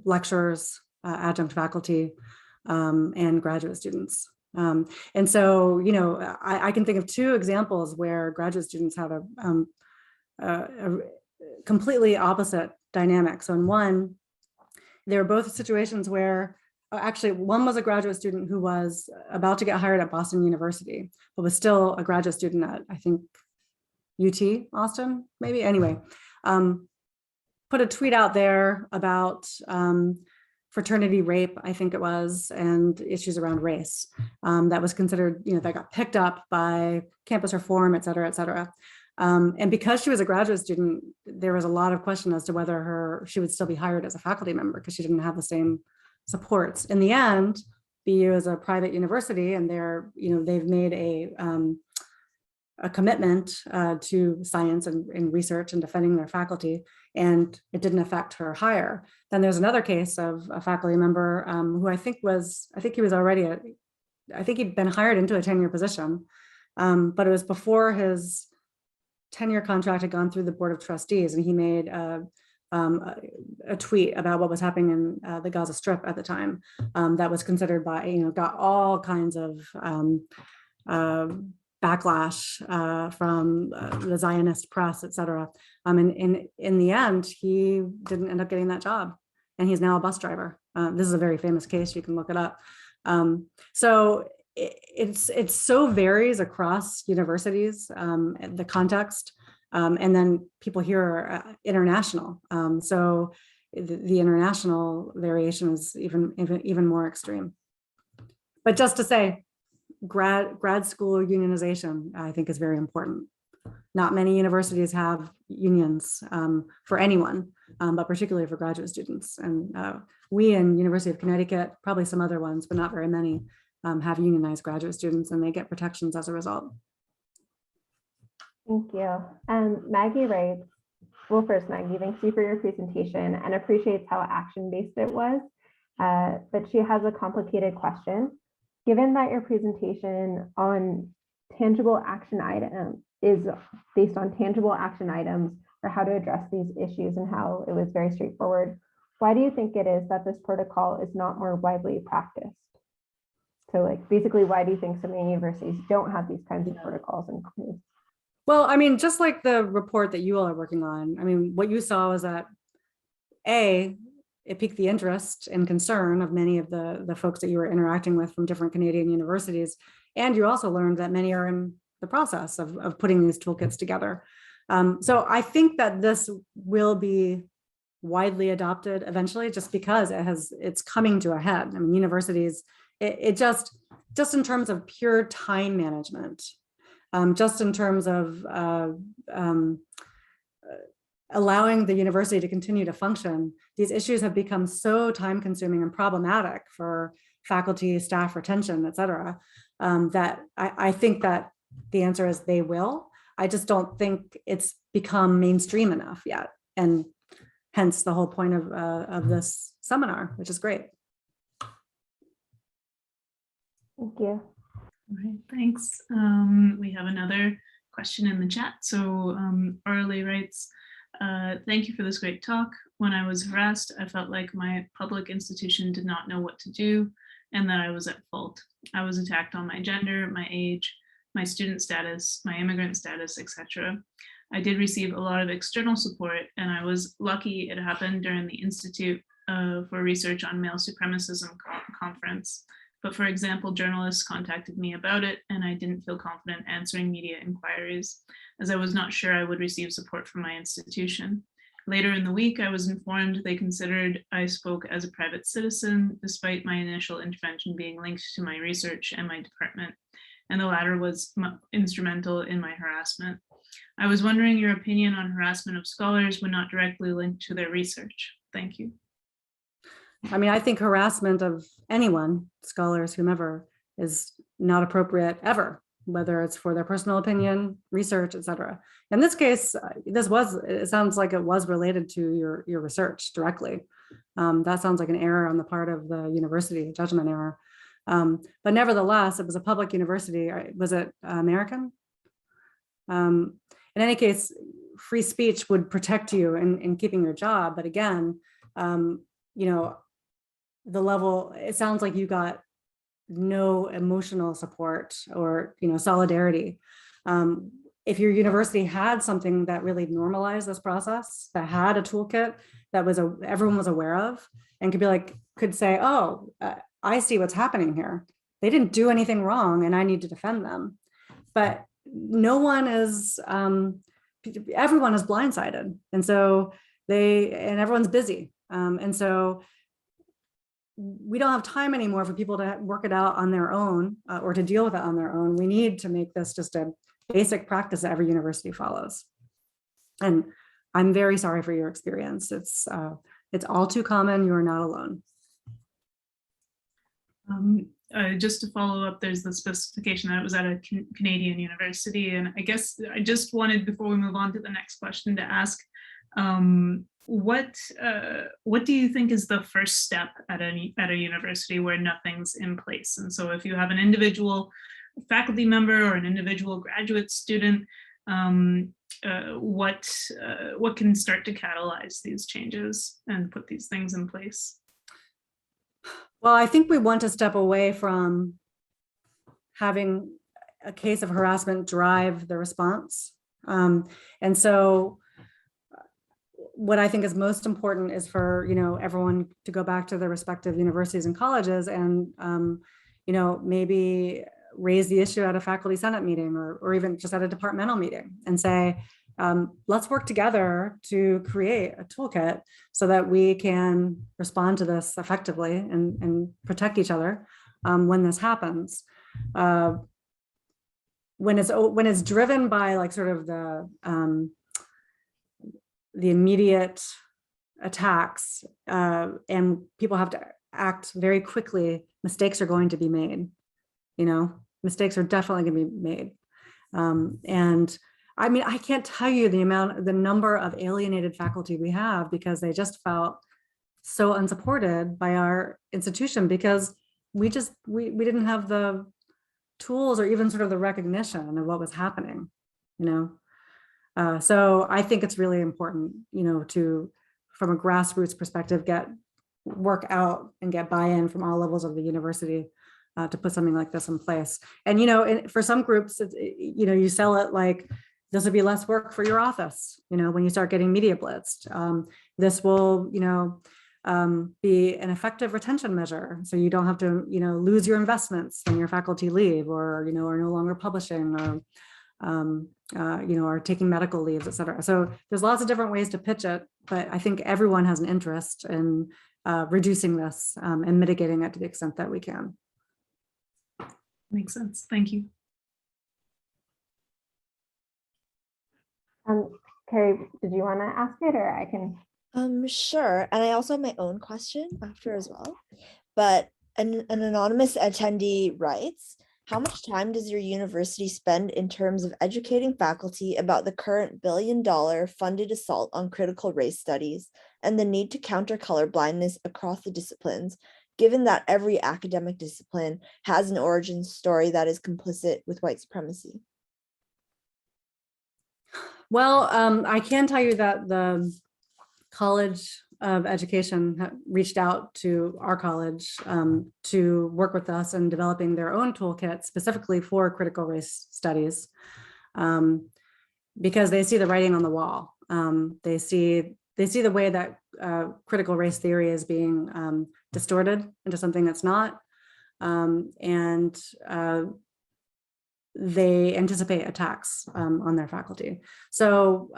lecturers, adjunct faculty, and graduate students. And so, I can think of two examples where graduate students have a completely opposite dynamic. So in one, there were both situations where, actually, one was a graduate student who was about to get hired at Boston University, but was still a graduate student at, I think, UT Austin, maybe. Anyway, put a tweet out there about fraternity rape, I think it was, and issues around race that was considered, that got picked up by campus reform, et cetera, et cetera. And because she was a graduate student, there was a lot of question as to whether she would still be hired as a faculty member because she didn't have the same supports. In the end, BU is a private university, and they've made a commitment to science and research and defending their faculty, and it didn't affect her hire. Then there's another case of a faculty member who I think he'd been hired into a tenure position, but it was before his tenure contract had gone through the Board of Trustees, and he made a tweet about what was happening in the Gaza Strip at the time that was considered got all kinds of backlash from the Zionist press, et cetera. And in the end, he didn't end up getting that job, and he's now a bus driver. This is a very famous case. You can look it up. So it so varies across universities, the context, and then people here are international. So the international variation is even more extreme. But just to say, grad school unionization, I think, is very important. Not many universities have unions for anyone, but particularly for graduate students. And we in University of Connecticut, probably some other ones, but not very many, have unionized graduate students, and they get protections as a result. Thank you. Maggie writes, well, first, Maggie, thank you for your presentation and appreciates how action-based it was. But she has a complicated question. Given that your presentation on tangible action item is based on tangible action items for how to address these issues and how it was very straightforward, why do you think it is that this protocol is not more widely practiced? So basically, why do you think so many universities don't have these kinds of protocols in place? Well, I mean, just like the report that you all are working on, I mean, what you saw was that it piqued the interest and concern of many of the folks that you were interacting with from different Canadian universities. And you also learned that many are in the process of putting these toolkits together. So I think that this will be widely adopted eventually, just because it's coming to a head. I mean, universities, it just in terms of pure time management, just in terms of allowing the university to continue to function, these issues have become so time consuming and problematic for faculty, staff retention, et cetera, that I think that the answer is they will. I just don't think it's become mainstream enough yet. And hence the whole point of this seminar, which is great. Thank you. All right, thanks. We have another question in the chat. So Orly writes, thank you for this great talk. When I was harassed, I felt like my public institution did not know what to do and that I was at fault. I was attacked on my gender, my age, my student status, my immigrant status, etc. I did receive a lot of external support, and I was lucky it happened during the Institute for Research on Male Supremacism conference. But for example, journalists contacted me about it, and I didn't feel confident answering media inquiries, as I was not sure I would receive support from my institution. Later in the week, I was informed they considered I spoke as a private citizen, despite my initial intervention being linked to my research and my department, and the latter was instrumental in my harassment. I was wondering your opinion on harassment of scholars when not directly linked to their research. Thank you. I mean, I think harassment of anyone, scholars, whomever, is not appropriate ever, whether it's for their personal opinion, research, et cetera. In this case, it sounds like it was related to your research directly. That sounds like an error on the part of the university, a judgment error. But nevertheless, it was a public university. Was it American? In any case, free speech would protect you in keeping your job. But again, you know, the level, it sounds like you got no emotional support or, you know, solidarity. If your university had something that really normalized this process, that had a toolkit that was everyone was aware of, and could say, oh, I see what's happening here. They didn't do anything wrong and I need to defend them. But no one is, everyone is blindsided. And so everyone's busy. And so we don't have time anymore for people to work it out on their own or to deal with it on their own. We need to make this just a basic practice that every university follows. And I'm very sorry for your experience. It's all too common. You are not alone. Just to follow up, there's the specification that it was at a Canadian university. And I guess I just wanted, before we move on to the next question, to ask, what do you think is the first step at a university where nothing's in place? And so if you have an individual faculty member or an individual graduate student, what can start to catalyze these changes and put these things in place? Well, I think we want to step away from having a case of harassment drive the response. And so what I think is most important is for, you know, everyone to go back to their respective universities and colleges and, you know, maybe raise the issue at a faculty senate meeting or even just at a departmental meeting and say, let's work together to create a toolkit so that we can respond to this effectively and protect each other when this happens. When it's driven by like sort of the immediate attacks and people have to act very quickly, mistakes are going to be made. You know, mistakes are definitely going to be made. And I mean, I can't tell you the number of alienated faculty we have because they just felt so unsupported by our institution because we didn't have the tools or even sort of the recognition of what was happening, you know? So I think it's really important, you know, to, from a grassroots perspective, work out and get buy-in from all levels of the university to put something like this in place. And, you know, for some groups, you know, you sell it like, this will be less work for your office, you know, when you start getting media blitzed. This will, you know, be an effective retention measure. So you don't have to, you know, lose your investments when your faculty leave or, you know, are no longer publishing or, you know, are taking medical leaves, et cetera. So there's lots of different ways to pitch it. but I think everyone has an interest in reducing this and mitigating it to the extent that we can. Makes sense. Thank you. Carrie, did you want to ask it, or I can? Sure. And I also have my own question after as well. But an anonymous attendee writes, how much time does your university spend in terms of educating faculty about the current $1 billion funded assault on critical race studies and the need to counter color blindness across the disciplines, given that every academic discipline has an origin story that is complicit with white supremacy? Well, I can tell you that the College of Education reached out to our college to work with us in developing their own toolkit specifically for critical race studies, because they see the writing on the wall. They see the way that critical race theory is being distorted into something that's not, and they anticipate attacks on their faculty. So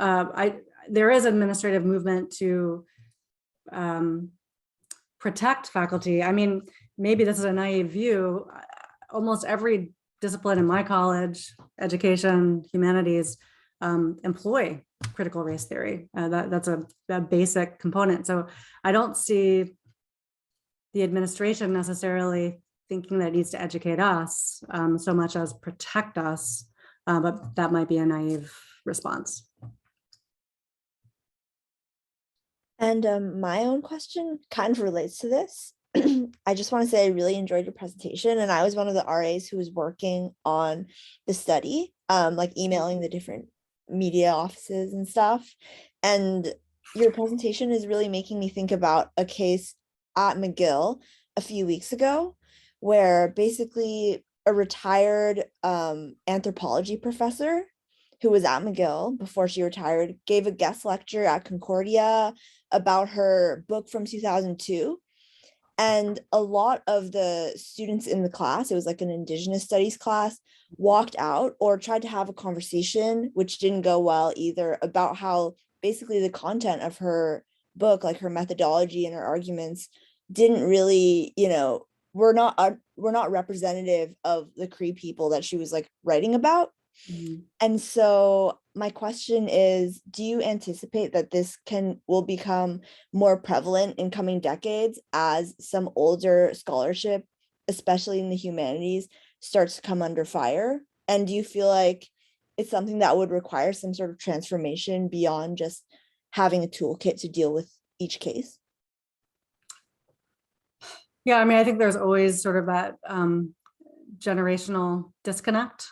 there is administrative movement to protect faculty. I mean, maybe this is a naive view. Almost every discipline in my college, education, humanities, employ critical race theory. That's a basic component. So I don't see the administration necessarily thinking that it needs to educate us so much as protect us, but that might be a naive response. And my own question kind of relates to this. I just want to say I really enjoyed your presentation, and I was one of the RAs who was working on the study, like emailing the different media offices and stuff. And your presentation is really making me think about a case at McGill a few weeks ago, where basically a retired anthropology professor who was at McGill before she retired gave a guest lecture at Concordia about her book from 2002. And a lot of the students in the class, it was like an Indigenous studies class, walked out or tried to have a conversation, which didn't go well either, about how basically the content of her book, like her methodology and her arguments, didn't really, were not representative of the Cree people that she was like writing about. Mm-hmm. And so my question is, do you anticipate that this will become more prevalent in coming decades as some older scholarship, especially in the humanities, starts to come under fire? And do you feel like it's something that would require some sort of transformation beyond just having a toolkit to deal with each case? Yeah, I mean, I think there's always sort of that generational disconnect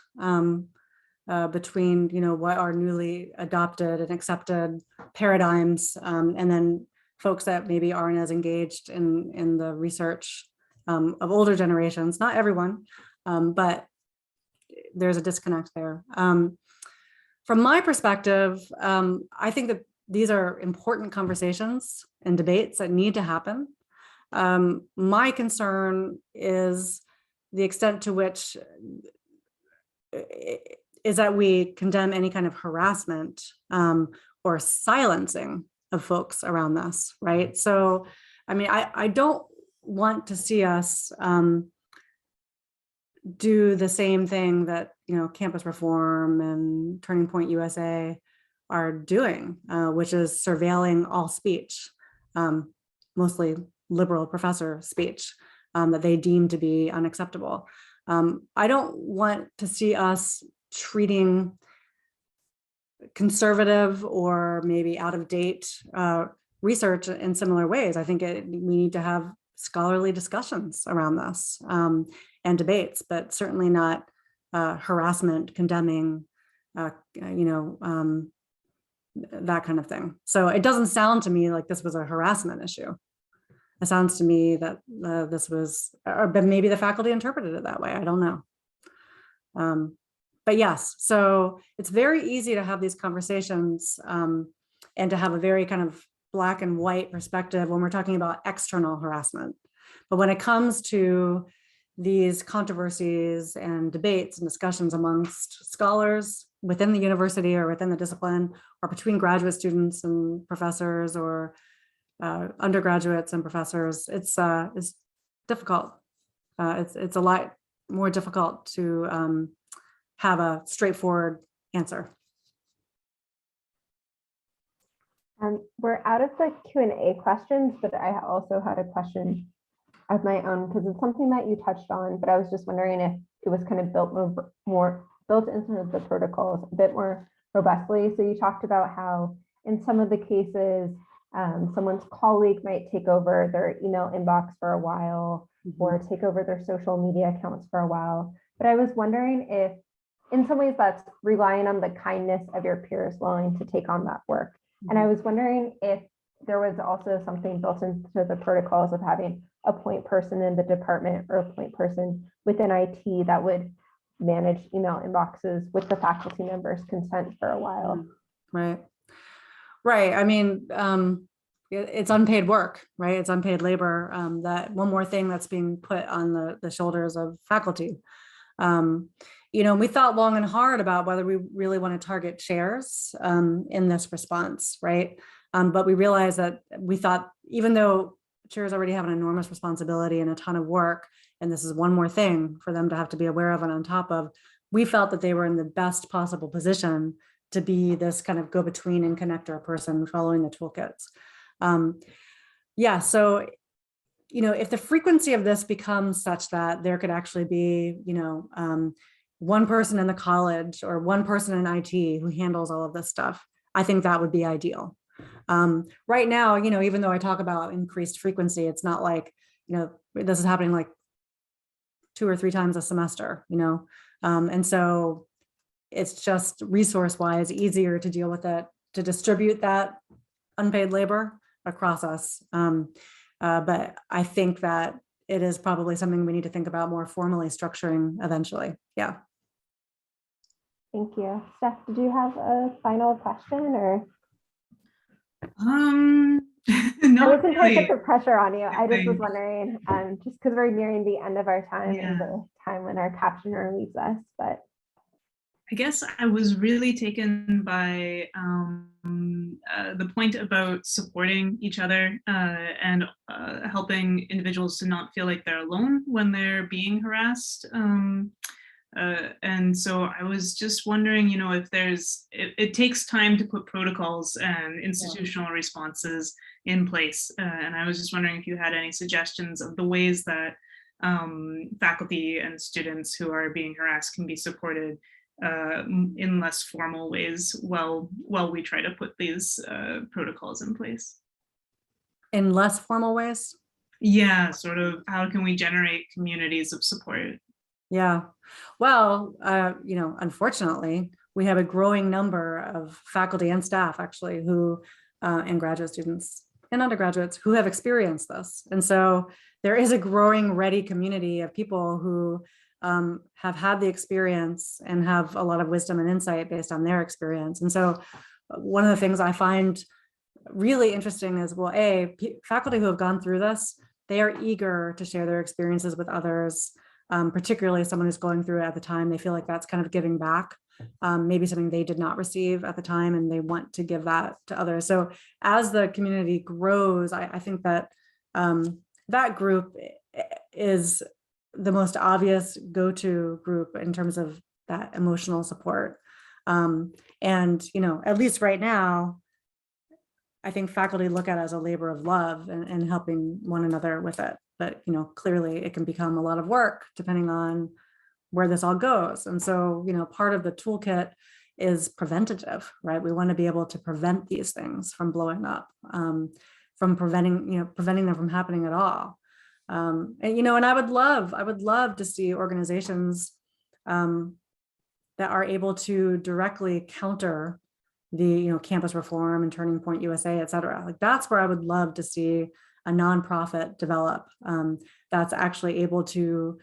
between, what are newly adopted and accepted paradigms, and then folks that maybe aren't as engaged in the research of older generations. Not everyone, but there's a disconnect there. From my perspective, I think that these are important conversations and debates that need to happen. My concern is the extent to which is that we condemn any kind of harassment or silencing of folks around this, right? So, I mean, I don't want to see us do the same thing that, Campus Reform and Turning Point USA are doing, which is surveilling all speech, mostly liberal professor speech that they deem to be unacceptable. I don't want to see us treating conservative or maybe out of date research in similar ways. I think we need to have scholarly discussions around this and debates, but certainly not harassment, condemning, that kind of thing. So it doesn't sound to me like this was a harassment issue. It sounds to me that this was, but maybe the faculty interpreted it that way. I don't know. But yes, so it's very easy to have these conversations and to have a very kind of black and white perspective when we're talking about external harassment. But when it comes to these controversies and debates and discussions amongst scholars, within the university or within the discipline, or between graduate students and professors, or undergraduates and professors. It's difficult. It's a lot more difficult to have a straightforward answer. We're out of the Q&A questions, but I also had a question of my own because it's something that you touched on, but I was just wondering if it was kind of more built into the protocols a bit more robustly. So you talked about how in some of the cases, someone's colleague might take over their email inbox for a while, or take over their social media accounts for a while. But I was wondering if in some ways that's relying on the kindness of your peers willing to take on that work. And I was wondering if there was also something built into the protocols of having a point person in the department or a point person within IT that would manage email inboxes with the faculty members' consent for a while. Right. Right. I mean, it's unpaid work, right? It's unpaid labor. That one more thing that's being put on the shoulders of faculty. We thought long and hard about whether we really want to target chairs in this response, right? But we realized that we thought, even though chairs already have an enormous responsibility and a ton of work, and this is one more thing for them to have to be aware of and on top of, we felt that they were in the best possible position to be this kind of go-between and connector person following the toolkits. So, if the frequency of this becomes such that there could actually be, one person in the college or one person in IT who handles all of this stuff, I think that would be ideal. Right now, even though I talk about increased frequency, it's not like, this is happening like 2 or 3 times a semester, and so it's just resource-wise easier to deal with it, to distribute that unpaid labor across us. But I think that it is probably something we need to think about more formally structuring eventually. Yeah. Thank you. Steph, did you have a final question or? No, I wasn't trying to really. put the pressure on you. I just was wondering, just because we're nearing the end of our time and the time when our captioner leaves us, but. I guess I was really taken by the point about supporting each other and helping individuals to not feel like they're alone when they're being harassed. And so I was just wondering, if it takes time to put protocols and institutional responses in place. And I was just wondering if you had any suggestions of the ways that faculty and students who are being harassed can be supported in less formal ways while we try to put these protocols in place. In less formal ways? Yeah, sort of how can we generate communities of support? Yeah, well, unfortunately, we have a growing number of faculty and staff actually who, and graduate students and undergraduates who have experienced this. And so there is a growing ready community of people who have had the experience and have a lot of wisdom and insight based on their experience. And so one of the things I find really interesting is, well, faculty who have gone through this, they are eager to share their experiences with others, particularly someone who's going through it at the time. They feel like that's kind of giving back, maybe something they did not receive at the time, and they want to give that to others. So as the community grows, I think that that group is the most obvious go-to group in terms of that emotional support. And, at least right now, I think faculty look at it as a labor of love and helping one another with it. But, clearly it can become a lot of work depending on where this all goes. And so, part of the toolkit is preventative, right? We want to be able to prevent these things from blowing up, from preventing them from happening at all. And I would love to see organizations that are able to directly counter the campus reform and Turning Point USA, et cetera. Like that's where I would love to see a nonprofit develop that's actually able to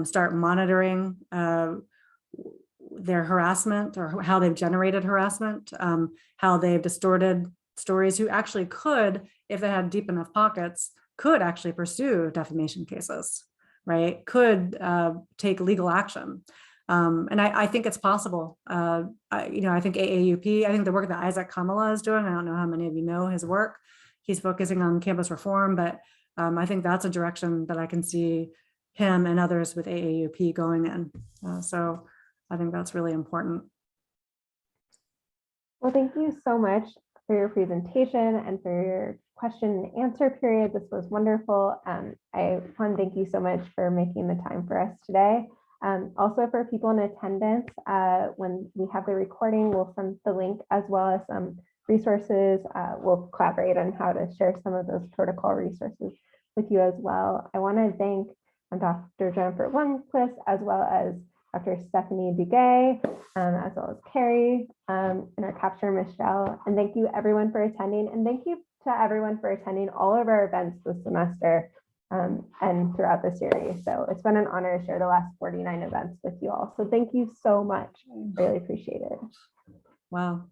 start monitoring their harassment or how they've generated harassment, how they've distorted stories, who actually could, if they had deep enough pockets, could actually pursue defamation cases, right? Could take legal action. And I think it's possible. I think AAUP, I think the work that Isaac Kamala is doing, I don't know how many of you know his work. He's focusing on campus reform, but I think that's a direction that I can see him and others with AAUP going in. So I think that's really important. Well, thank you so much for your presentation and for your question and answer period. This was wonderful. I want to thank you so much for making the time for us today. Also for people in attendance, when we have the recording, we'll send the link as well as some resources. We'll collaborate on how to share some of those protocol resources with you as well. I want to thank Dr. Jennifer Lundquist as well as Dr. Stephanie Duguay, as well as Carrie and our capture Michelle. And thank you everyone for attending. And thank you to everyone for attending all of our events this semester and throughout the series. So it's been an honor to share the last 49 events with you all. So thank you so much. Really appreciate it. Wow.